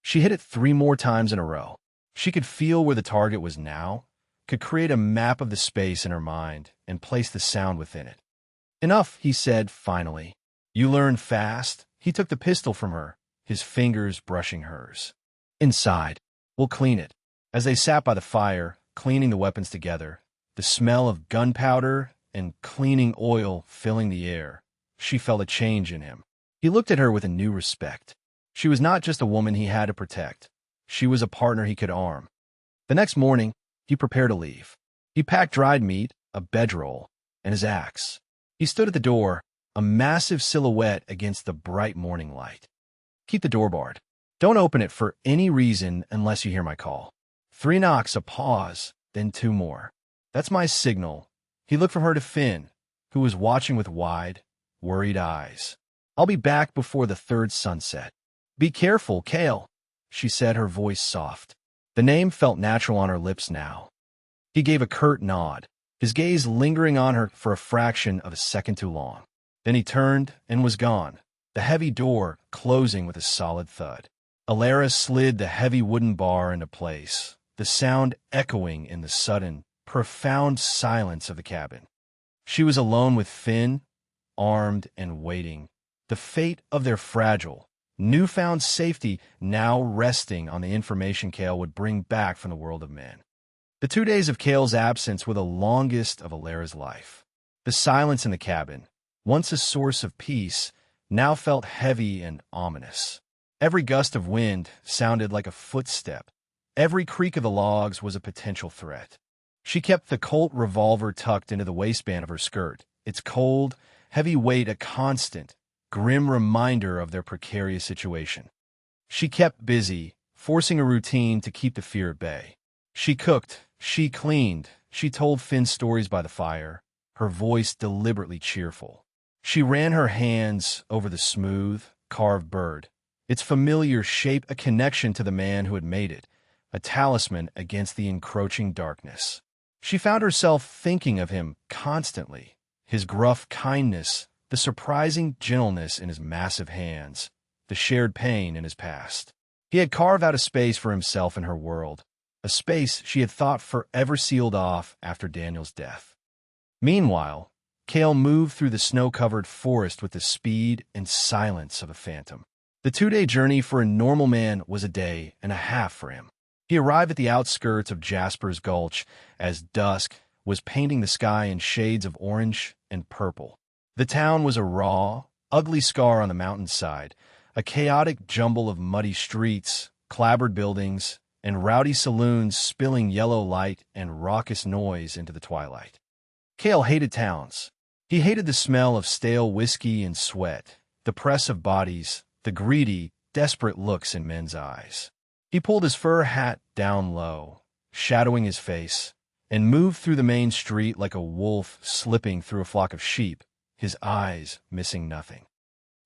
She hit it 3 more times in a row. She could feel where the target was now, could create a map of the space in her mind, and place the sound within it. "Enough," he said finally. "You learned fast." He took the pistol from her, his fingers brushing hers. "Inside. We'll clean it." As they sat by the fire, cleaning the weapons together, the smell of gunpowder and cleaning oil filling the air, she felt a change in him. He looked at her with a new respect. She was not just a woman he had to protect. She was a partner he could arm. The next morning, he prepared to leave. He packed dried meat, a bedroll, and his axe. He stood at the door, a massive silhouette against the bright morning light. "Keep the door barred. Don't open it for any reason unless you hear my call." 3 knocks, a pause, then 2 more. "That's my signal." He looked from her to Finn, who was watching with wide, worried eyes. "I'll be back before the 3rd sunset." "Be careful, Cale," she said, her voice soft. The name felt natural on her lips now. He gave a curt nod, his gaze lingering on her for a fraction of a second too long. Then he turned and was gone, the heavy door closing with a solid thud. Alara slid the heavy wooden bar into place, the sound echoing in the sudden, profound silence of the cabin. She was alone with Finn, armed and waiting, the fate of their fragile, newfound safety now resting on the information Cale would bring back from the world of men. The 2 days of Cale's absence were the longest of Alara's life. The silence in the cabin, once a source of peace, now felt heavy and ominous. Every gust of wind sounded like a footstep. Every creak of the logs was a potential threat. She kept the Colt revolver tucked into the waistband of her skirt, its cold, heavy weight a constant, grim reminder of their precarious situation. She kept busy, forcing a routine to keep the fear at bay. She cooked, she cleaned, she told Finn stories by the fire, her voice deliberately cheerful. She ran her hands over the smooth, carved bird, its familiar shape a connection to the man who had made it, a talisman against the encroaching darkness. She found herself thinking of him constantly, his gruff kindness, the surprising gentleness in his massive hands, the shared pain in his past. He had carved out a space for himself in her world, a space she had thought forever sealed off after Daniel's death. Meanwhile, Cale moved through the snow-covered forest with the speed and silence of a phantom. The 2-day journey for a normal man was a day and a half for him. He arrived at the outskirts of Jasper's Gulch as dusk was painting the sky in shades of orange and purple. The town was a raw, ugly scar on the mountainside, a chaotic jumble of muddy streets, clapboard buildings, and rowdy saloons spilling yellow light and raucous noise into the twilight. Cale hated towns. He hated the smell of stale whiskey and sweat, the press of bodies, the greedy, desperate looks in men's eyes. He pulled his fur hat down low, shadowing his face, and moved through the main street like a wolf slipping through a flock of sheep, his eyes missing nothing.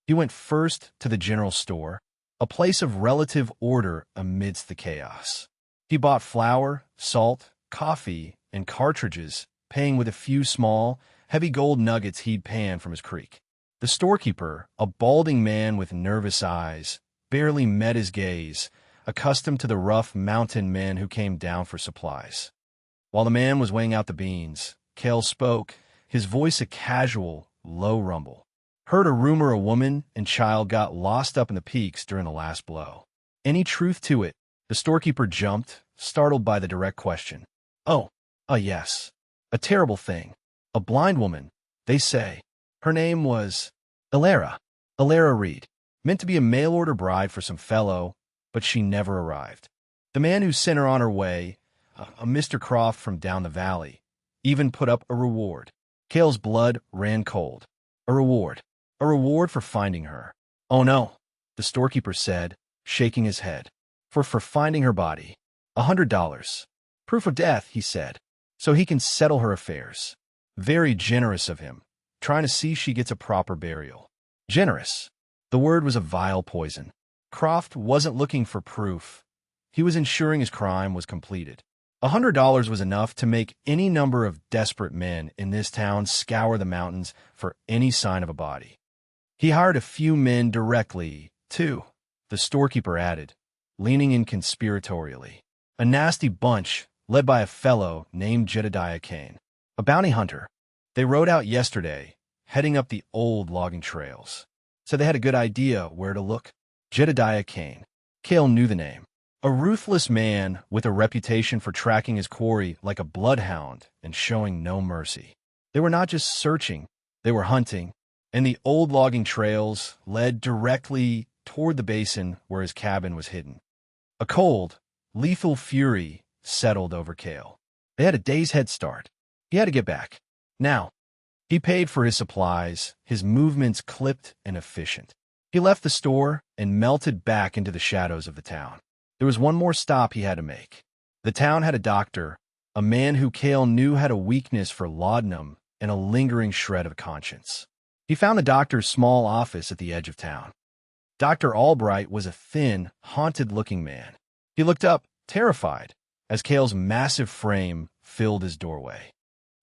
He went first to the general store, a place of relative order amidst the chaos. He bought flour, salt, coffee, and cartridges, paying with a few small, heavy gold nuggets he'd panned from his creek. The storekeeper, a balding man with nervous eyes, barely met his gaze, accustomed to the rough mountain men who came down for supplies. While the man was weighing out the beans, Cale spoke, his voice a casual, low rumble. Heard a rumor a woman and child got lost up in the peaks during the last blow. Any truth to it? The storekeeper jumped, startled by the direct question. Oh, yes. A terrible thing. A blind woman, they say. Her name was Alara Reed. Meant to be a mail-order bride for some fellow, but she never arrived. The man who sent her on her way, a Mr. Croft from down the valley, even put up a reward. Cale's blood ran cold. A reward. A reward for finding her. Oh no, the storekeeper said, shaking his head. For finding her body. $100. Proof of death, he said, so he can settle her affairs. Very generous of him, trying to see she gets a proper burial. Generous. The word was a vile poison. Croft wasn't looking for proof. He was ensuring his crime was completed. $100 was enough to make any number of desperate men in this town scour the mountains for any sign of a body. He hired a few men directly, too, the storekeeper added, leaning in conspiratorially. A nasty bunch, led by a fellow named Jedediah Kane, a bounty hunter. They rode out yesterday, heading up the old logging trails, so they had a good idea where to look. Jedediah Kane. Cale knew the name. A ruthless man with a reputation for tracking his quarry like a bloodhound and showing no mercy. They were not just searching, they were hunting, and the old logging trails led directly toward the basin where his cabin was hidden. A cold, lethal fury settled over Cale. They had a day's head start. He had to get back. Now. He paid for his supplies, his movements clipped and efficient. He left the store and melted back into the shadows of the town. There was one more stop he had to make. The town had a doctor, a man who Cale knew had a weakness for laudanum and a lingering shred of conscience. He found the doctor's small office at the edge of town. Dr. Albright was a thin, haunted-looking man. He looked up, terrified, as Cale's massive frame filled his doorway.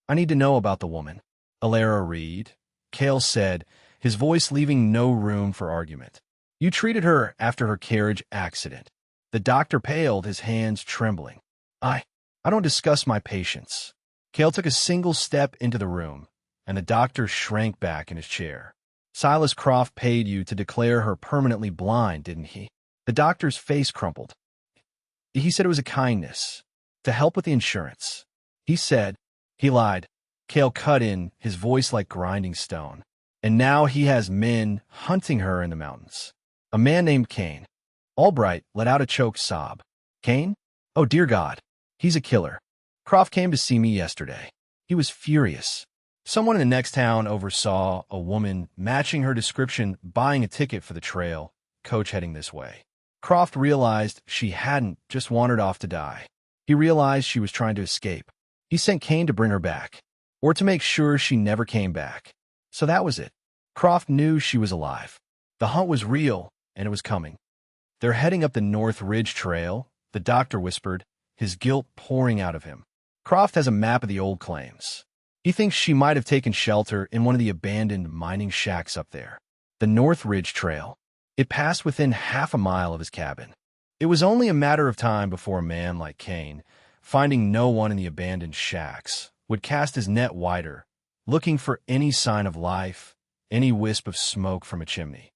I need to know about the woman. Alara Reed, Cale said, his voice leaving no room for argument. You treated her after her carriage accident. The doctor paled, his hands trembling. I don't discuss my patients. Cale took a single step into the room, and the doctor shrank back in his chair. Silas Croft paid you to declare her permanently blind, didn't he? The doctor's face crumpled. He said it was a kindness. To help with the insurance. He said. He lied. Cale cut in, his voice like grinding stone. And now he has men hunting her in the mountains. A man named Kane. Albright let out a choked sob. Kane? Oh, dear God. He's a killer. Croft came to see me yesterday. He was furious. Someone in the next town oversaw a woman matching her description buying a ticket for the trail, coach heading this way. Croft realized she hadn't just wandered off to die. He realized she was trying to escape. He sent Kane to bring her back, or to make sure she never came back. So that was it. Croft knew she was alive. The hunt was real, and it was coming. They're heading up the North Ridge Trail, the doctor whispered, his guilt pouring out of him. Croft has a map of the old claims. He thinks she might have taken shelter in one of the abandoned mining shacks up there. The North Ridge Trail. It passed within half a mile of his cabin. It was only a matter of time before a man like Kane, finding no one in the abandoned shacks, would cast his net wider, looking for any sign of life, any wisp of smoke from a chimney.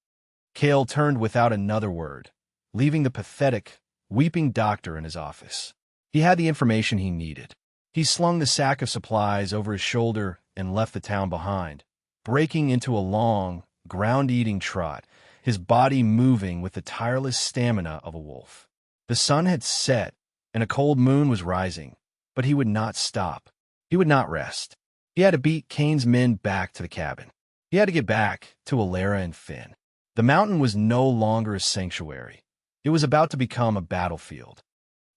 Cale turned without another word, leaving the pathetic, weeping doctor in his office. He had the information he needed. He slung the sack of supplies over his shoulder and left the town behind, breaking into a long, ground-eating trot, his body moving with the tireless stamina of a wolf. The sun had set, and a cold moon was rising, but he would not stop. He would not rest. He had to beat Kane's men back to the cabin. He had to get back to Alara and Finn. The mountain was no longer a sanctuary. It was about to become a battlefield.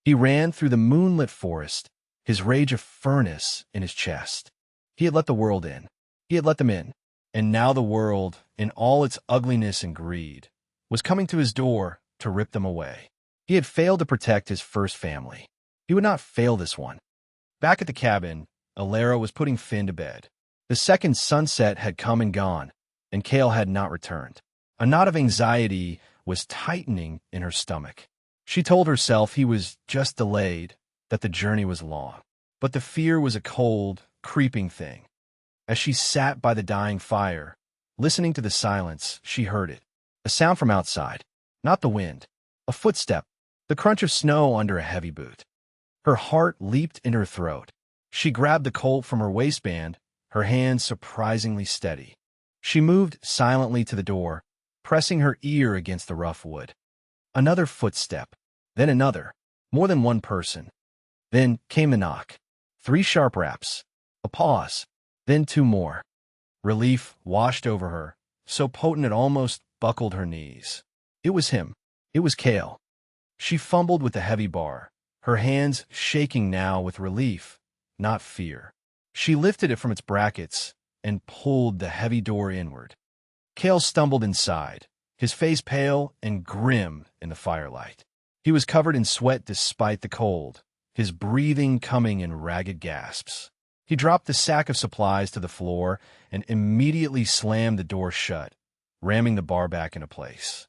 He ran through the moonlit forest, his rage a furnace in his chest. He had let the world in. He had let them in. And now the world, in all its ugliness and greed, was coming to his door to rip them away. He had failed to protect his first family. He would not fail this one. Back at the cabin, Alara was putting Finn to bed. The second sunset had come and gone, and Cale had not returned. A knot of anxiety was tightening in her stomach. She told herself he was just delayed, that the journey was long. But the fear was a cold, creeping thing. As she sat by the dying fire, listening to the silence, she heard it. A sound from outside, not the wind. A footstep, the crunch of snow under a heavy boot. Her heart leaped in her throat. She grabbed the Colt from her waistband, her hands surprisingly steady. She moved silently to the door, pressing her ear against the rough wood. Another footstep, then another, more than one person. Then came the knock. 3 sharp raps, a pause, then 2 more. Relief washed over her, so potent it almost buckled her knees. It was him. It was Cale. She fumbled with the heavy bar, her hands shaking now with relief, not fear. She lifted it from its brackets and pulled the heavy door inward. Cale stumbled inside, his face pale and grim in the firelight. He was covered in sweat despite the cold, his breathing coming in ragged gasps. He dropped the sack of supplies to the floor and immediately slammed the door shut, ramming the bar back into place.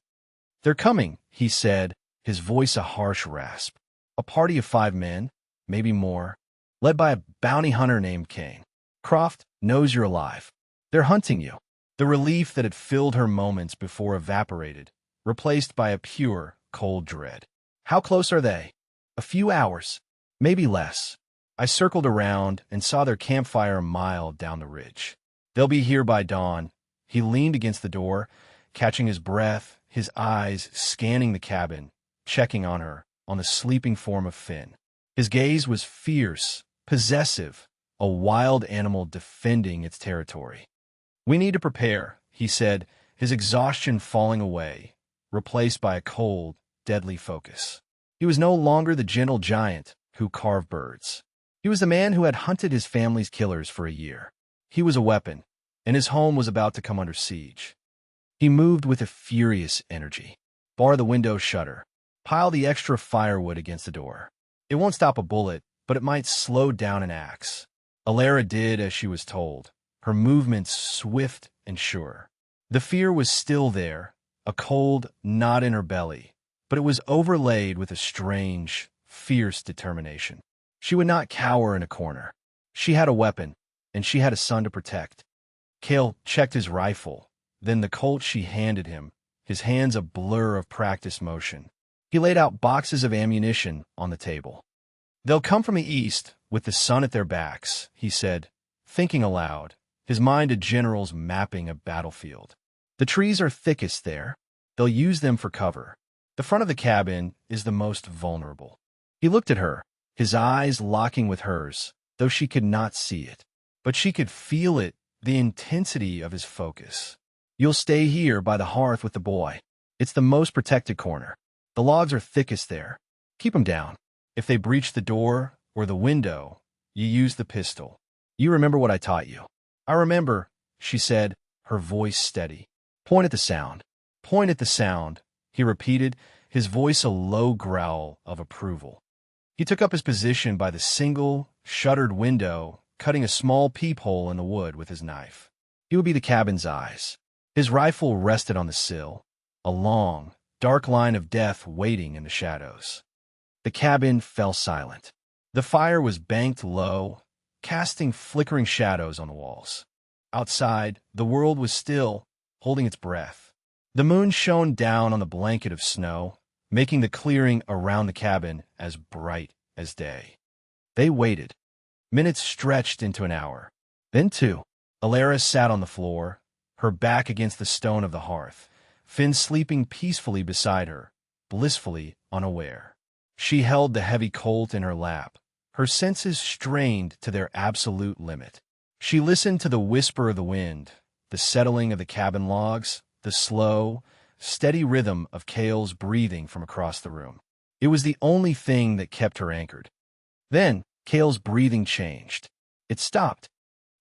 "They're coming," he said, his voice a harsh rasp. "A party of 5 men, maybe more, led by a bounty hunter named Kane. Croft knows you're alive. They're hunting you." The relief that had filled her moments before evaporated, replaced by a pure, cold dread. "How close are they?" "A few hours, maybe less." I circled around and saw their campfire a mile down the ridge. "They'll be here by dawn." He leaned against the door, catching his breath, his eyes scanning the cabin, checking on her, on the sleeping form of Finn. His gaze was fierce, possessive, a wild animal defending its territory. "We need to prepare," he said, his exhaustion falling away, replaced by a cold, deadly focus. He was no longer the gentle giant who carved birds. He was the man who had hunted his family's killers for a year. He was a weapon, and his home was about to come under siege. He moved with a furious energy. "Bar the window shutter. Pile the extra firewood against the door. It won't stop a bullet, but it might slow down an axe." Alara did as she was told, her movements swift and sure. The fear was still there, a cold knot in her belly, but it was overlaid with a strange, fierce determination. She would not cower in a corner. She had a weapon, and she had a son to protect. Cale checked his rifle, then the Colt she handed him, his hands a blur of practiced motion. He laid out boxes of ammunition on the table. They'll come from the east, with the sun at their backs, he said, thinking aloud, his mind a general's mapping a battlefield. The trees are thickest there. They'll use them for cover. The front of the cabin is the most vulnerable. He looked at her, his eyes locking with hers, though she could not see it. But she could feel it, the intensity of his focus. You'll stay here by the hearth with the boy. It's the most protected corner. The logs are thickest there. Keep 'em down. If they breach the door or the window, you use the pistol. You remember what I taught you. I remember, she said, her voice steady. Point at the sound. Point at the sound, he repeated, his voice a low growl of approval. He took up his position by the single, shuttered window, cutting a small peephole in the wood with his knife. He would be the cabin's eyes. His rifle rested on the sill, a long, dark line of death waiting in the shadows. The cabin fell silent. The fire was banked low, casting flickering shadows on the walls. Outside, the world was still, holding its breath. The moon shone down on the blanket of snow, making the clearing around the cabin as bright as day. They waited. Minutes stretched into an hour. Then two. Alara sat on the floor, her back against the stone of the hearth, Finn sleeping peacefully beside her, blissfully unaware. She held the heavy colt in her lap, her senses strained to their absolute limit. She listened to the whisper of the wind, the settling of the cabin logs, the slow, steady rhythm of Cale's breathing from across the room. It was the only thing that kept her anchored. Then, Cale's breathing changed. It stopped.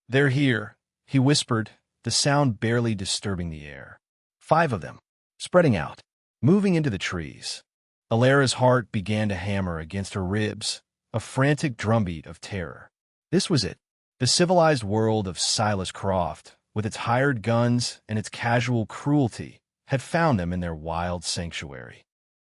They're here, he whispered, the sound barely disturbing the air. 5 of them, spreading out, moving into the trees. Alara's heart began to hammer against her ribs, a frantic drumbeat of terror. This was it, the civilized world of Silas Croft, with its hired guns and its casual cruelty, had found them in their wild sanctuary.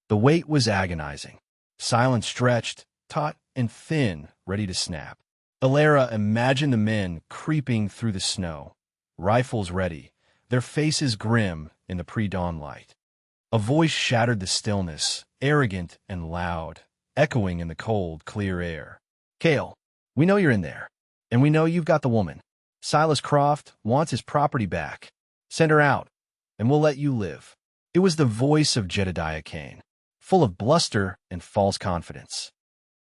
The weight was agonizing. Silence stretched, taut and thin, ready to snap. Alara imagined the men creeping through the snow, rifles ready, their faces grim in the pre-dawn light. A voice shattered the stillness, arrogant and loud, echoing in the cold, clear air. Cale, we know you're in there, and we know you've got the woman. Silas Croft wants his property back. Send her out, and we'll let you live. It was the voice of Jedediah Kane, full of bluster and false confidence.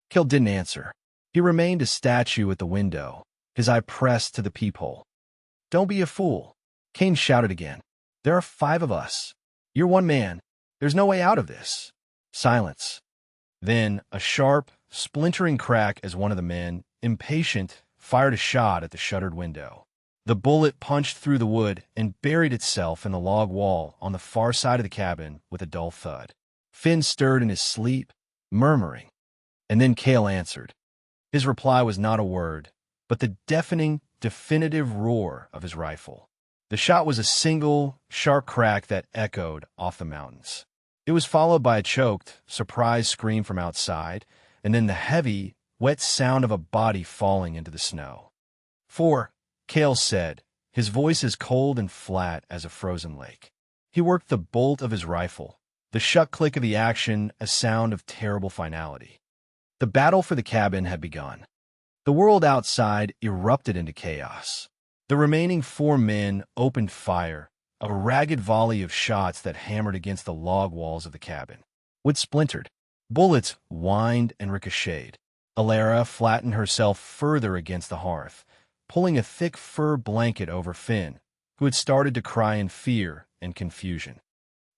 Cale didn't answer. He remained a statue at the window, his eye pressed to the peephole. Don't be a fool, Kane shouted again. There are 5 of us. You're one man. There's no way out of this. Silence. Then a sharp, splintering crack as one of the men, impatient, fired a shot at the shuttered window. The bullet punched through the wood and buried itself in the log wall on the far side of the cabin with a dull thud. Finn stirred in his sleep, murmuring. And then Cale answered. His reply was not a word, but the deafening, definitive roar of his rifle. The shot was a single, sharp crack that echoed off the mountains. It was followed by a choked, surprised scream from outside, and then the heavy, wet sound of a body falling into the snow. 4, Cale said, his voice as cold and flat as a frozen lake. He worked the bolt of his rifle, the shut click of the action a sound of terrible finality. The battle for the cabin had begun. The world outside erupted into chaos. The remaining 4 men opened fire, a ragged volley of shots that hammered against the log walls of the cabin. Wood splintered. Bullets whined and ricocheted. Alara flattened herself further against the hearth, pulling a thick fur blanket over Finn, who had started to cry in fear and confusion.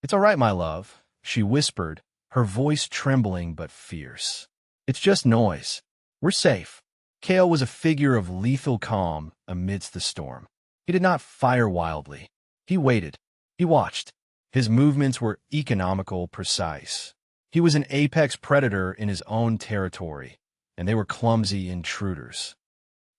It's all right, my love, she whispered, her voice trembling but fierce. It's just noise. We're safe. Cale was a figure of lethal calm amidst the storm. He did not fire wildly. He waited. He watched. His movements were economical, precise. He was an apex predator in his own territory, and they were clumsy intruders.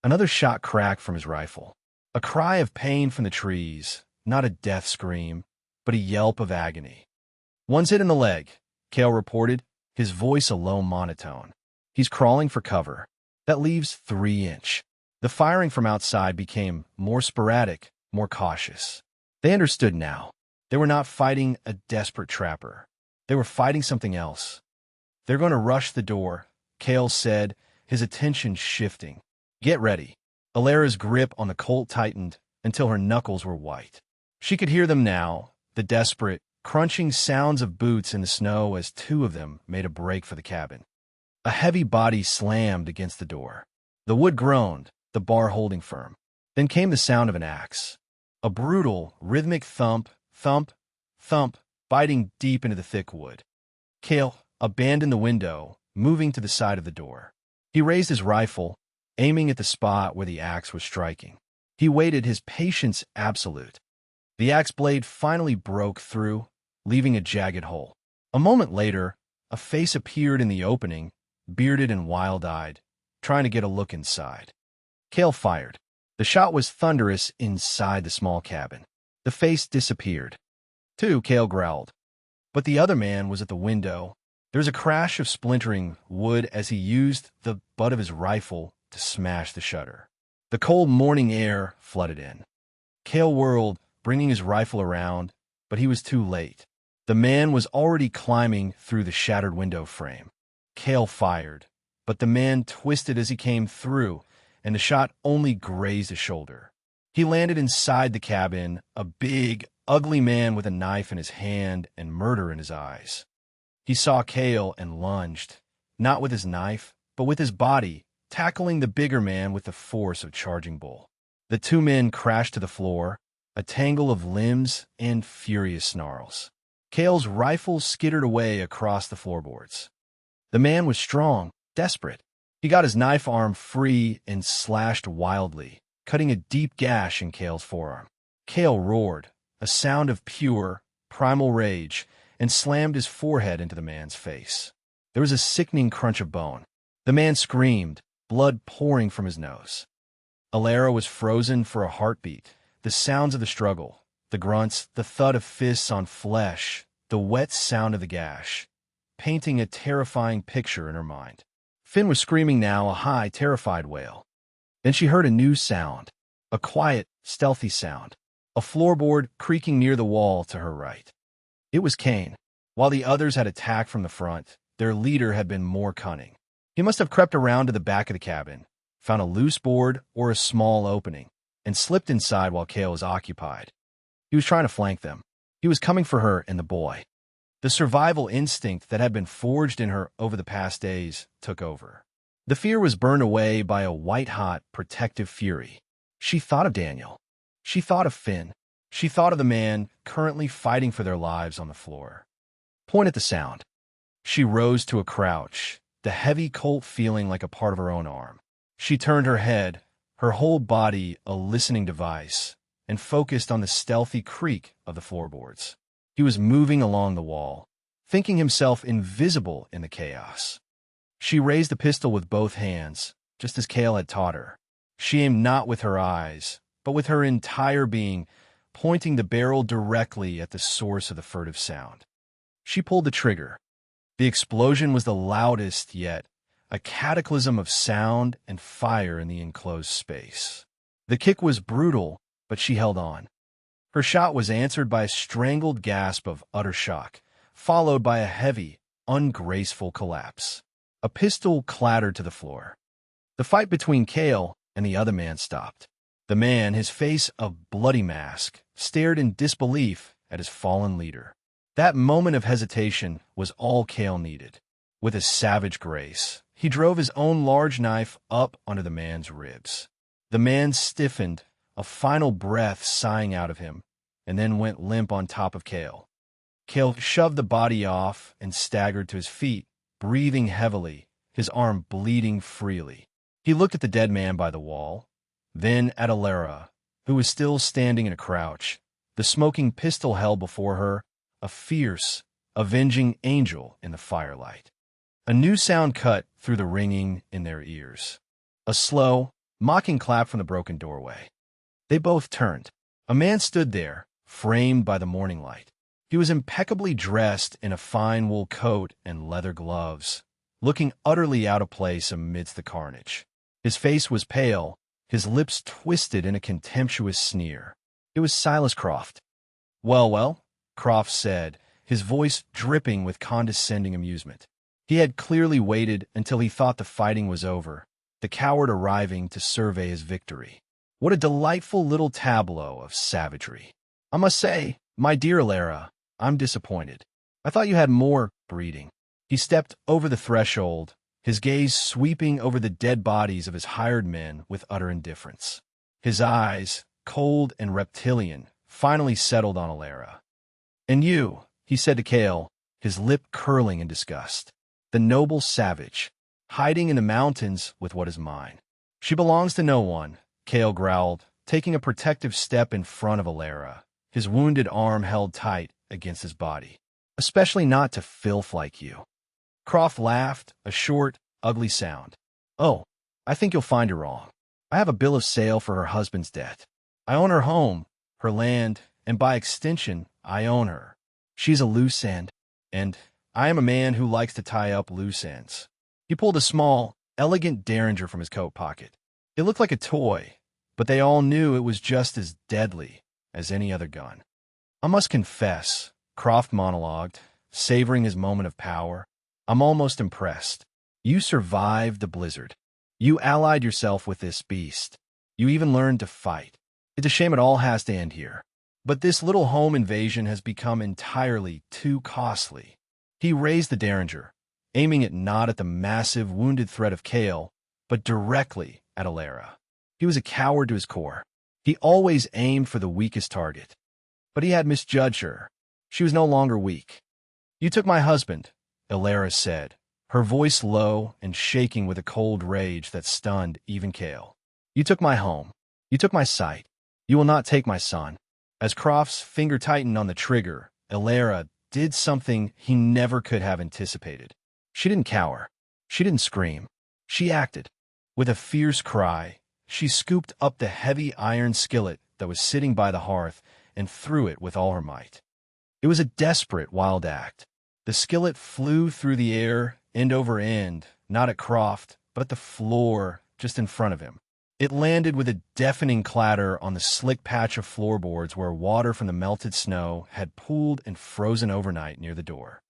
Another shot cracked from his rifle. A cry of pain from the trees, not a death scream, but a yelp of agony. One's hit in the leg, Cale reported, his voice a low monotone. He's crawling for cover. That leaves 3-inch. The firing from outside became more sporadic, more cautious. They understood now. They were not fighting a desperate trapper. They were fighting something else. They're going to rush the door, Cale said, his attention shifting. Get ready. Alara's grip on the Colt tightened until her knuckles were white. She could hear them now, the desperate, crunching sounds of boots in the snow as two of them made a break for the cabin. A heavy body slammed against the door. The wood groaned, the bar holding firm. Then came the sound of an axe. A brutal, rhythmic thump, thump, thump, biting deep into the thick wood. Cale abandoned the window, moving to the side of the door. He raised his rifle, aiming at the spot where the axe was striking. He waited, his patience absolute. The axe blade finally broke through, leaving a jagged hole. A moment later, a face appeared in the opening, bearded and wild-eyed, trying to get a look inside. Cale fired. The shot was thunderous inside the small cabin. The face disappeared. "Two," Cale growled. But the other man was at the window. There was a crash of splintering wood as he used the butt of his rifle to smash the shutter. The cold morning air flooded in. Cale whirled, bringing his rifle around, but he was too late. The man was already climbing through the shattered window frame. Cale fired, but the man twisted as he came through, and the shot only grazed his shoulder. He landed inside the cabin, a big, ugly man with a knife in his hand and murder in his eyes. He saw Cale and lunged, not with his knife, but with his body, tackling the bigger man with the force of Charging Bull. The two men crashed to the floor, a tangle of limbs and furious snarls. Cale's rifle skittered away across the floorboards. The man was strong, desperate. He got his knife arm free and slashed wildly, cutting a deep gash in Cale's forearm. Cale roared, a sound of pure, primal rage, and slammed his forehead into the man's face. There was a sickening crunch of bone. The man screamed, blood pouring from his nose. Alara was frozen for a heartbeat. The sounds of the struggle, the grunts, the thud of fists on flesh, the wet sound of the gash, painting a terrifying picture in her mind. Finn was screaming now, a high, terrified wail. Then she heard a new sound, a quiet, stealthy sound, a floorboard creaking near the wall to her right. It was Kane. While the others had attacked from the front, their leader had been more cunning. He must have crept around to the back of the cabin, found a loose board or a small opening, and slipped inside while Cale was occupied. He was trying to flank them. He was coming for her and the boy. The survival instinct that had been forged in her over the past days took over. The fear was burned away by a white-hot, protective fury. She thought of Daniel. She thought of Finn. She thought of the man currently fighting for their lives on the floor. Point at the sound. She rose to a crouch, the heavy Colt feeling like a part of her own arm. She turned her head, her whole body a listening device, and focused on the stealthy creak of the floorboards. He was moving along the wall, thinking himself invisible in the chaos. She raised the pistol with both hands, just as Cale had taught her. She aimed not with her eyes, but with her entire being, pointing the barrel directly at the source of the furtive sound. She pulled the trigger. The explosion was the loudest yet, a cataclysm of sound and fire in the enclosed space. The kick was brutal, but she held on. Her shot was answered by a strangled gasp of utter shock, followed by a heavy, ungraceful collapse. A pistol clattered to the floor. The fight between Cale and the other man stopped. The man, his face a bloody mask, stared in disbelief at his fallen leader. That moment of hesitation was all Cale needed. With a savage grace, he drove his own large knife up under the man's ribs. The man stiffened, a final breath sighing out of him, and then went limp on top of Cale. Cale shoved the body off and staggered to his feet, breathing heavily, his arm bleeding freely. He looked at the dead man by the wall, then at Alara, who was still standing in a crouch, the smoking pistol held before her, a fierce, avenging angel in the firelight. A new sound cut through the ringing in their ears. A slow, mocking clap from the broken doorway. They both turned. A man stood there, framed by the morning light. He was impeccably dressed in a fine wool coat and leather gloves, looking utterly out of place amidst the carnage. His face was pale, his lips twisted in a contemptuous sneer. It was Silas Croft. "Well, well," Croft said, his voice dripping with condescending amusement. He had clearly waited until he thought the fighting was over, the coward arriving to survey his victory. What a delightful little tableau of savagery. I must say, my dear Alara, I'm disappointed. I thought you had more breeding. He stepped over the threshold, his gaze sweeping over the dead bodies of his hired men with utter indifference. His eyes, cold and reptilian, finally settled on Alara. And you, he said to Kale, his lip curling in disgust. The noble savage, hiding in the mountains with what is mine. She belongs to no one, Kale growled, taking a protective step in front of Alara, his wounded arm held tight against his body. Especially not to filth like you. Croft laughed, a short, ugly sound. Oh, I think you'll find her wrong. I have a bill of sale for her husband's debt. I own her home, her land, and by extension, I own her. She's a loose end, and I am a man who likes to tie up loose ends. He pulled a small, elegant derringer from his coat pocket. It looked like a toy, but they all knew it was just as deadly as any other gun. I must confess, Croft monologued, savoring his moment of power, I'm almost impressed. You survived the blizzard. You allied yourself with this beast. You even learned to fight. It's a shame it all has to end here. But this little home invasion has become entirely too costly. He raised the derringer, aiming it not at the massive, wounded threat of Kale, but directly at Alara. He was a coward to his core. He always aimed for the weakest target. But he had misjudged her. She was no longer weak. You took my husband, Alara said, her voice low and shaking with a cold rage that stunned even Kale. You took my home. You took my sight. You will not take my son. As Croft's finger tightened on the trigger, Alara did something he never could have anticipated. She didn't cower. She didn't scream. She acted. With a fierce cry, she scooped up the heavy iron skillet that was sitting by the hearth and threw it with all her might. It was a desperate, wild act. The skillet flew through the air, end over end, not at Croft, but at the floor just in front of him. It landed with a deafening clatter on the slick patch of floorboards where water from the melted snow had pooled and frozen overnight near the door.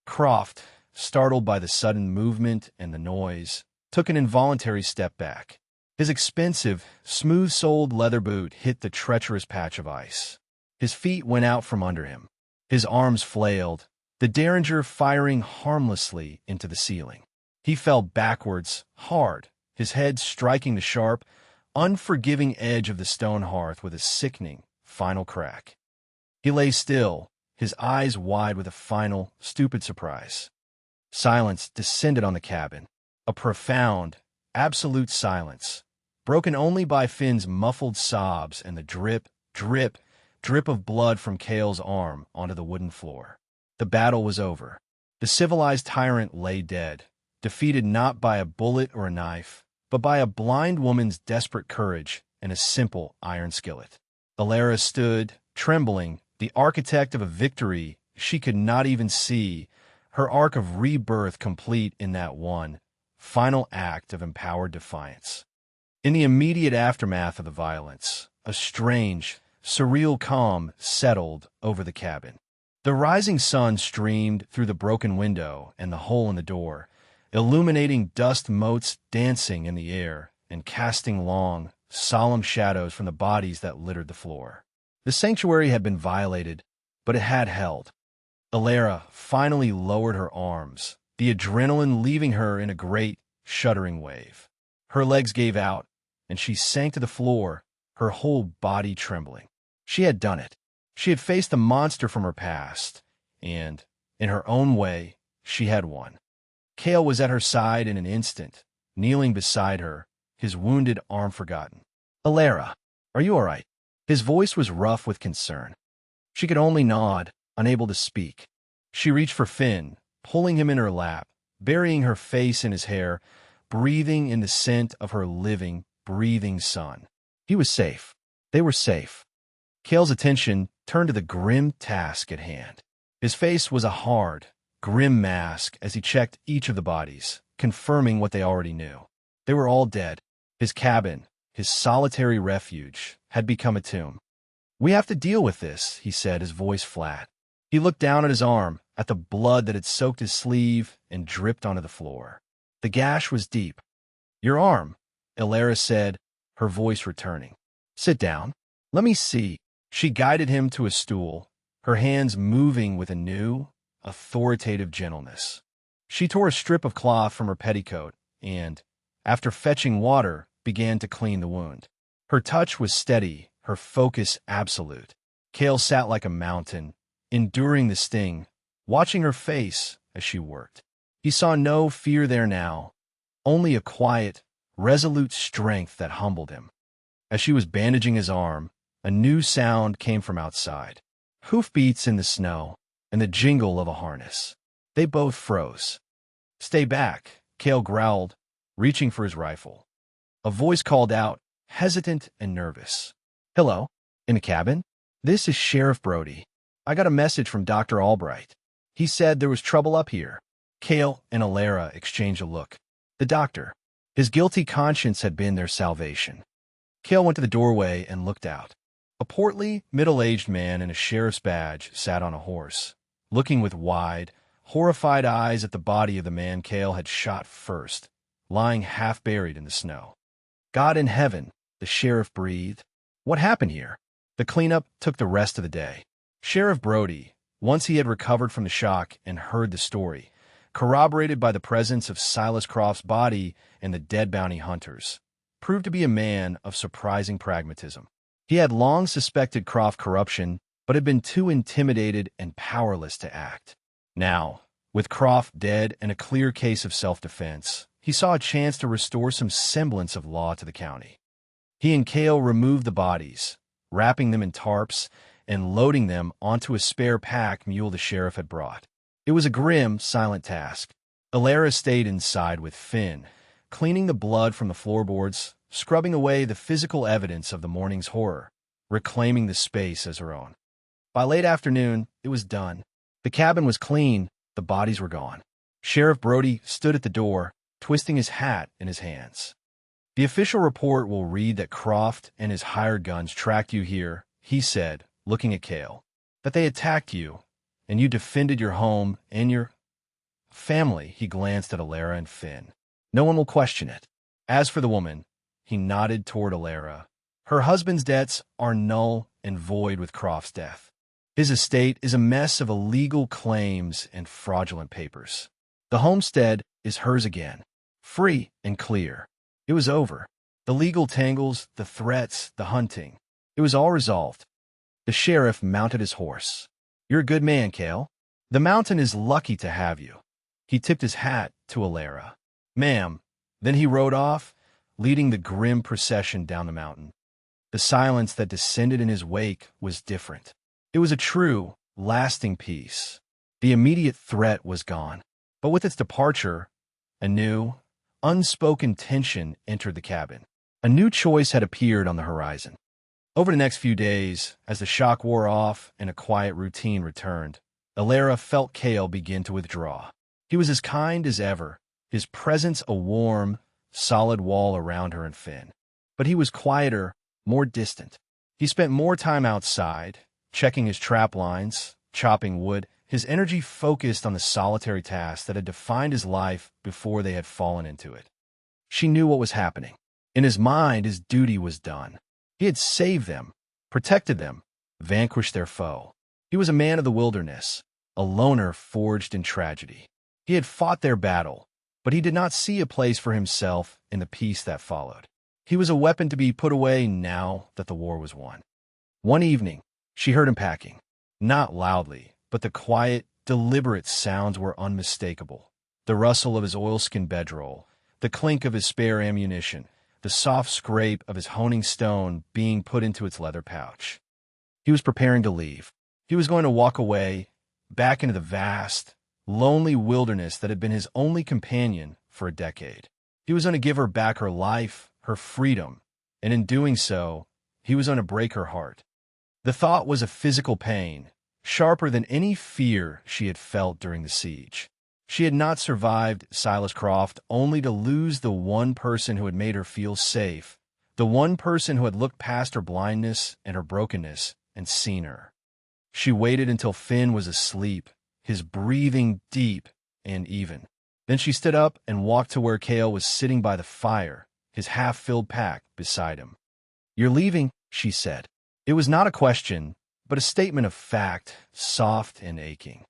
Croft, startled by the sudden movement and the noise, took an involuntary step back. His expensive, smooth-soled leather boot hit the treacherous patch of ice. His feet went out from under him. His arms flailed, the derringer firing harmlessly into the ceiling. He fell backwards, hard, his head striking the sharp, unforgiving edge of the stone hearth with a sickening, final crack. He lay still, his eyes wide with a final, stupid surprise. Silence descended on the cabin, a profound, absolute silence, broken only by Finn's muffled sobs and the drip, drip, drip of blood from Kale's arm onto the wooden floor. The battle was over. The civilized tyrant lay dead, defeated not by a bullet or a knife, but by a blind woman's desperate courage and a simple iron skillet. Alara stood, trembling, the architect of a victory she could not even see, her arc of rebirth complete in that one, final act of empowered defiance. In the immediate aftermath of the violence, a strange, surreal calm settled over the cabin. The rising sun streamed through the broken window and the hole in the door, illuminating dust motes dancing in the air and casting long, solemn shadows from the bodies that littered the floor. The sanctuary had been violated, but it had held. Alara finally lowered her arms, the adrenaline leaving her in a great, shuddering wave. Her legs gave out, and she sank to the floor, her whole body trembling. She had done it. She had faced the monster from her past, and, in her own way, she had won. Kale was at her side in an instant, kneeling beside her, his wounded arm forgotten. Alara, are you all right? His voice was rough with concern. She could only nod, unable to speak. She reached for Finn, pulling him in her lap, burying her face in his hair, breathing in the scent of her living, breathing son. He was safe. They were safe. Kale's attention turned to the grim task at hand. His face was a hard, grim mask as he checked each of the bodies, confirming what they already knew. They were all dead. His cabin, his solitary refuge, had become a tomb. We have to deal with this, he said, his voice flat. He looked down at his arm, at the blood that had soaked his sleeve and dripped onto the floor. The gash was deep. "Your arm," Elara said, her voice returning. "Sit down. Let me see." She guided him to a stool, her hands moving with a new, authoritative gentleness. She tore a strip of cloth from her petticoat and, after fetching water, began to clean the wound. Her touch was steady, her focus absolute. Cale sat like a mountain, enduring the sting, watching her face as she worked. He saw no fear there now, only a quiet, resolute strength that humbled him. As she was bandaging his arm, a new sound came from outside. Hoofbeats in the snow, and the jingle of a harness. They both froze. "Stay back," Cale growled, reaching for his rifle. A voice called out, hesitant and nervous. "Hello? In the cabin? This is Sheriff Brody. I got a message from Dr. Albright. He said there was trouble up here." Cale and Elara exchanged a look. The doctor. His guilty conscience had been their salvation. Cale went to the doorway and looked out. A portly, middle-aged man in a sheriff's badge sat on a horse, looking with wide, horrified eyes at the body of the man Cale had shot first, lying half-buried in the snow. "God in heaven," the sheriff breathed. "What happened here?" The cleanup took the rest of the day. Sheriff Brody, once he had recovered from the shock and heard the story, corroborated by the presence of Silas Croft's body and the dead bounty hunters, proved to be a man of surprising pragmatism. He had long suspected Croft corruption, but had been too intimidated and powerless to act. Now, with Croft dead and a clear case of self-defense, he saw a chance to restore some semblance of law to the county. He and Cale removed the bodies, wrapping them in tarps and loading them onto a spare pack mule the sheriff had brought. It was a grim, silent task. Elara stayed inside with Finn, cleaning the blood from the floorboards, scrubbing away the physical evidence of the morning's horror, reclaiming the space as her own. By late afternoon, it was done. The cabin was clean, the bodies were gone. Sheriff Brody stood at the door, twisting his hat in his hands. "The official report will read that Croft and his hired guns tracked you here," he said, looking at Cale. "That they attacked you, and you defended your home and your family." He glanced at Elara and Finn. "No one will question it. As for the woman," he nodded toward Elara, "her husband's debts are null and void with Croft's death. His estate is a mess of illegal claims and fraudulent papers. The homestead is hers again, free and clear. It was over. The legal tangles, the threats, the hunting. It was all resolved." The sheriff mounted his horse. "You're a good man, Cale. The mountain is lucky to have you." He tipped his hat to Elara. "Ma'am." Then he rode off, leading the grim procession down the mountain. The silence that descended in his wake was different. It was a true, lasting peace. The immediate threat was gone. But with its departure, a new, unspoken tension entered the cabin. A new choice had appeared on the horizon. Over the next few days, as the shock wore off and a quiet routine returned, Elara felt Cale begin to withdraw. He was as kind as ever, his presence a warm, solid wall around her and Finn. But he was quieter, more distant. He spent more time outside, checking his trap lines, chopping wood, his energy focused on the solitary tasks that had defined his life before they had fallen into it. She knew what was happening. In his mind, his duty was done. He had saved them, protected them, vanquished their foe. He was a man of the wilderness, a loner forged in tragedy. He had fought their battle, but he did not see a place for himself in the peace that followed. He was a weapon to be put away now that the war was won. One evening, she heard him packing. Not loudly, but the quiet, deliberate sounds were unmistakable. The rustle of his oilskin bedroll, the clink of his spare ammunition, the soft scrape of his honing stone being put into its leather pouch. He was preparing to leave. He was going to walk away, back into the vast, lonely wilderness that had been his only companion for a decade. He was going to give her back her life, her freedom, and in doing so, he was going to break her heart. The thought was a physical pain, sharper than any fear she had felt during the siege. She had not survived Silas Croft only to lose the one person who had made her feel safe, the one person who had looked past her blindness and her brokenness and seen her. She waited until Finn was asleep, his breathing deep and even. Then she stood up and walked to where Cale was sitting by the fire, his half-filled pack beside him. "You're leaving," she said. It was not a question, but a statement of fact, soft and aching.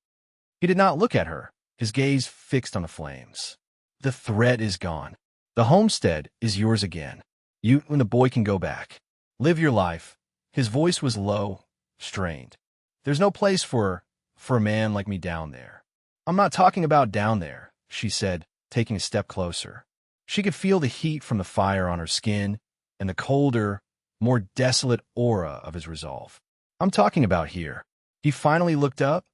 He did not look at her, his gaze fixed on the flames. "The threat is gone. The homestead is yours again. You and the boy can go back. Live your life." His voice was low, strained. "There's no place for a man like me down there." "I'm not talking about down there," she said, taking a step closer. She could feel the heat from the fire on her skin and the colder, more desolate aura of his resolve. "I'm talking about here." He finally looked up,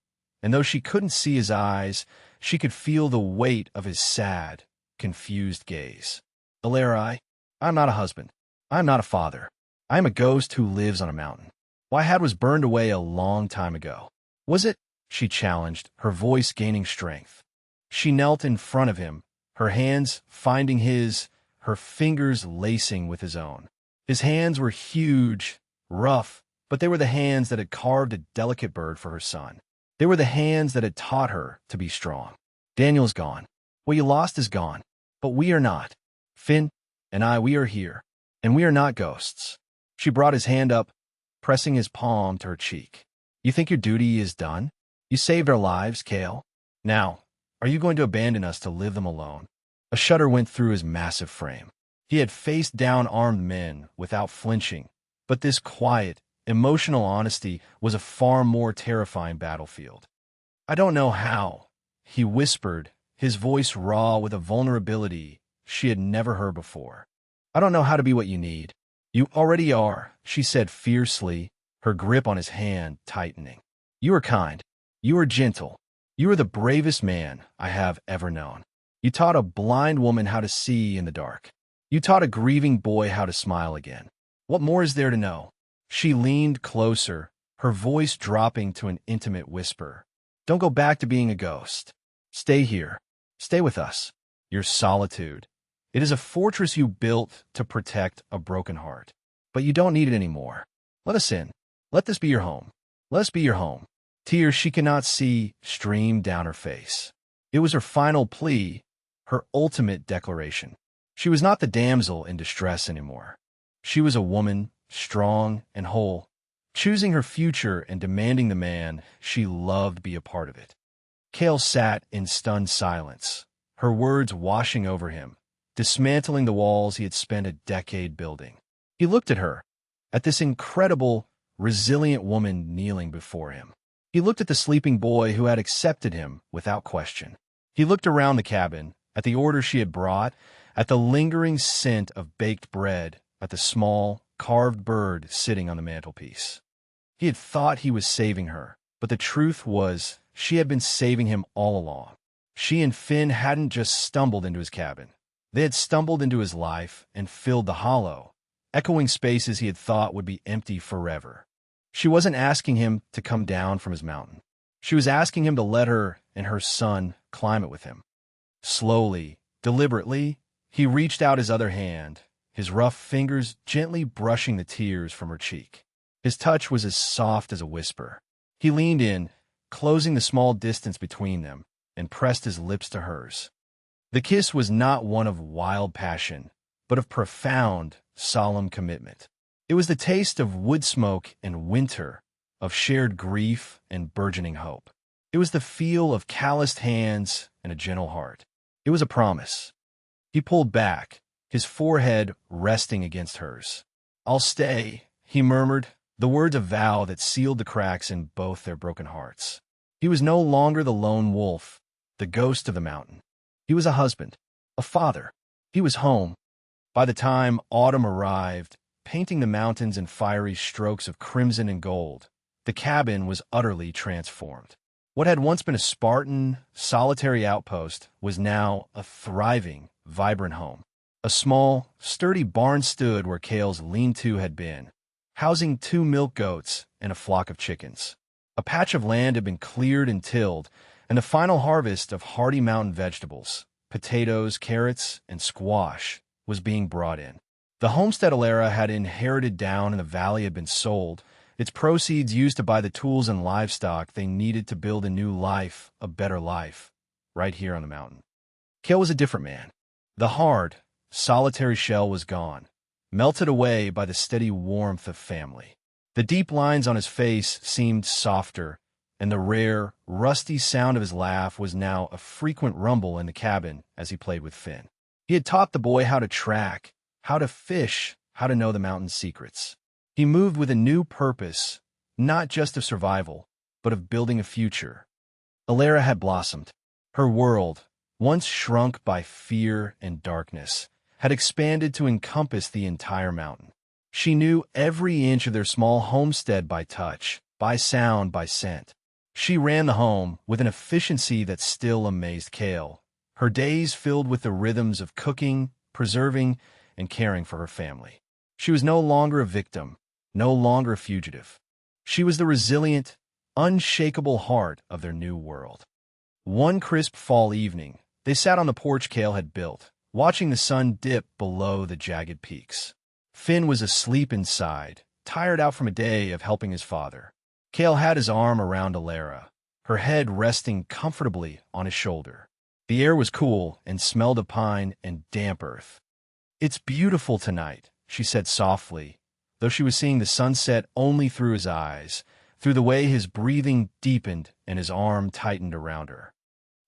and though she couldn't see his eyes, she could feel the weight of his sad, confused gaze. "Alara, I'm not a husband. I'm not a father. I am a ghost who lives on a mountain. What I had was burned away a long time ago." "Was it?" she challenged, her voice gaining strength. She knelt in front of him, her hands finding his, her fingers lacing with his own. His hands were huge, rough, but they were the hands that had carved a delicate bird for her son. They were the hands that had taught her to be strong. "Daniel's gone. What you lost is gone. But we are not. Finn and I, we are here. And we are not ghosts." She brought his hand up, pressing his palm to her cheek. "You think your duty is done? You saved our lives, Cale. Now, are you going to abandon us to live them alone?" A shudder went through his massive frame. He had faced down armed men without flinching, but this quiet, emotional honesty was a far more terrifying battlefield. "I don't know how," he whispered, his voice raw with a vulnerability she had never heard before. "I don't know how to be what you need." "You already are," she said fiercely, her grip on his hand tightening. "You are kind. You are gentle. You are the bravest man I have ever known. You taught a blind woman how to see in the dark. You taught a grieving boy how to smile again. What more is there to know?" She leaned closer, her voice dropping to an intimate whisper. "Don't go back to being a ghost. Stay here. Stay with us. Your solitude. It is a fortress you built to protect a broken heart. But you don't need it anymore. Let us in. Let this be your home. Let us be your home." Tears she could not see streamed down her face. It was her final plea, her ultimate declaration. She was not the damsel in distress anymore. She was a woman, strong and whole, choosing her future and demanding the man she loved be a part of it. Cale sat in stunned silence, her words washing over him, dismantling the walls he had spent a decade building. He looked at her, at this incredible, resilient woman kneeling before him. He looked at the sleeping boy who had accepted him without question. He looked around the cabin, at the order she had brought, at the lingering scent of baked bread, at the small, carved bird sitting on the mantelpiece. He had thought he was saving her, but the truth was she had been saving him all along. She and Finn hadn't just stumbled into his cabin. They had stumbled into his life and filled the hollow, echoing spaces he had thought would be empty forever. She wasn't asking him to come down from his mountain. She was asking him to let her and her son climb it with him. Slowly, deliberately, he reached out his other hand, his rough fingers gently brushing the tears from her cheek. His touch was as soft as a whisper. He leaned in, closing the small distance between them, and pressed his lips to hers. The kiss was not one of wild passion, but of profound, solemn commitment. It was the taste of wood smoke and winter, of shared grief and burgeoning hope. It was the feel of calloused hands and a gentle heart. It was a promise. He pulled back, his forehead resting against hers. "I'll stay," he murmured, the words of vow that sealed the cracks in both their broken hearts. He was no longer the lone wolf, the ghost of the mountain. He was a husband, a father. He was home. By the time autumn arrived, painting the mountains in fiery strokes of crimson and gold, the cabin was utterly transformed. What had once been a Spartan, solitary outpost was now a thriving, vibrant home. A small, sturdy barn stood where Cale's lean-to had been, housing 2 milk goats and a flock of chickens. A patch of land had been cleared and tilled, and the final harvest of hardy mountain vegetables, potatoes, carrots, and squash, was being brought in. The homestead Alara had inherited down in the valley had been sold, its proceeds used to buy the tools and livestock they needed to build a new life, a better life, right here on the mountain. Cale was a different man. The hard, solitary shell was gone, melted away by the steady warmth of family. The deep lines on his face seemed softer, and the rare, rusty sound of his laugh was now a frequent rumble in the cabin as he played with Finn. He had taught the boy how to track, how to fish, how to know the mountain's secrets. He moved with a new purpose, not just of survival, but of building a future. Alara had blossomed. Her world, once shrunk by fear and darkness, had expanded to encompass the entire mountain. She knew every inch of their small homestead by touch, by sound, by scent. She ran the home with an efficiency that still amazed Cale, her days filled with the rhythms of cooking, preserving, and caring for her family. She was no longer a victim, no longer a fugitive. She was the resilient, unshakable heart of their new world. One crisp fall evening, they sat on the porch Cale had built, watching the sun dip below the jagged peaks. Finn was asleep inside, tired out from a day of helping his father. Cale had his arm around Alara, her head resting comfortably on his shoulder. The air was cool and smelled of pine and damp earth. "It's beautiful tonight," she said softly, though she was seeing the sunset only through his eyes, through the way his breathing deepened and his arm tightened around her.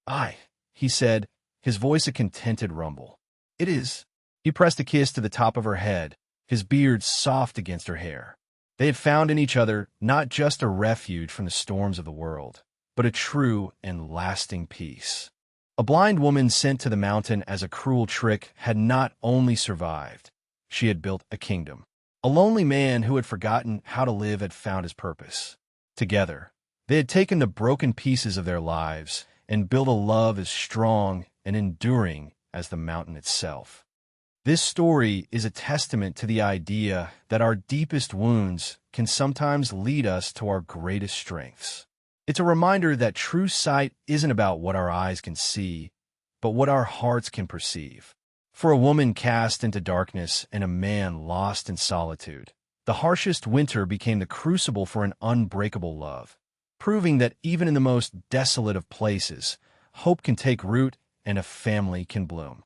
"Aye," he said, his voice a contented rumble. "It is." He pressed a kiss to the top of her head, his beard soft against her hair. They had found in each other not just a refuge from the storms of the world, but a true and lasting peace. A blind woman sent to the mountain as a cruel trick had not only survived, she had built a kingdom. A lonely man who had forgotten how to live had found his purpose. Together, they had taken the broken pieces of their lives and built a love as strong and enduring as the mountain itself. This story is a testament to the idea that our deepest wounds can sometimes lead us to our greatest strengths. It's a reminder that true sight isn't about what our eyes can see, but what our hearts can perceive. For a woman cast into darkness and a man lost in solitude, the harshest winter became the crucible for an unbreakable love, proving that even in the most desolate of places, hope can take root and a family can bloom.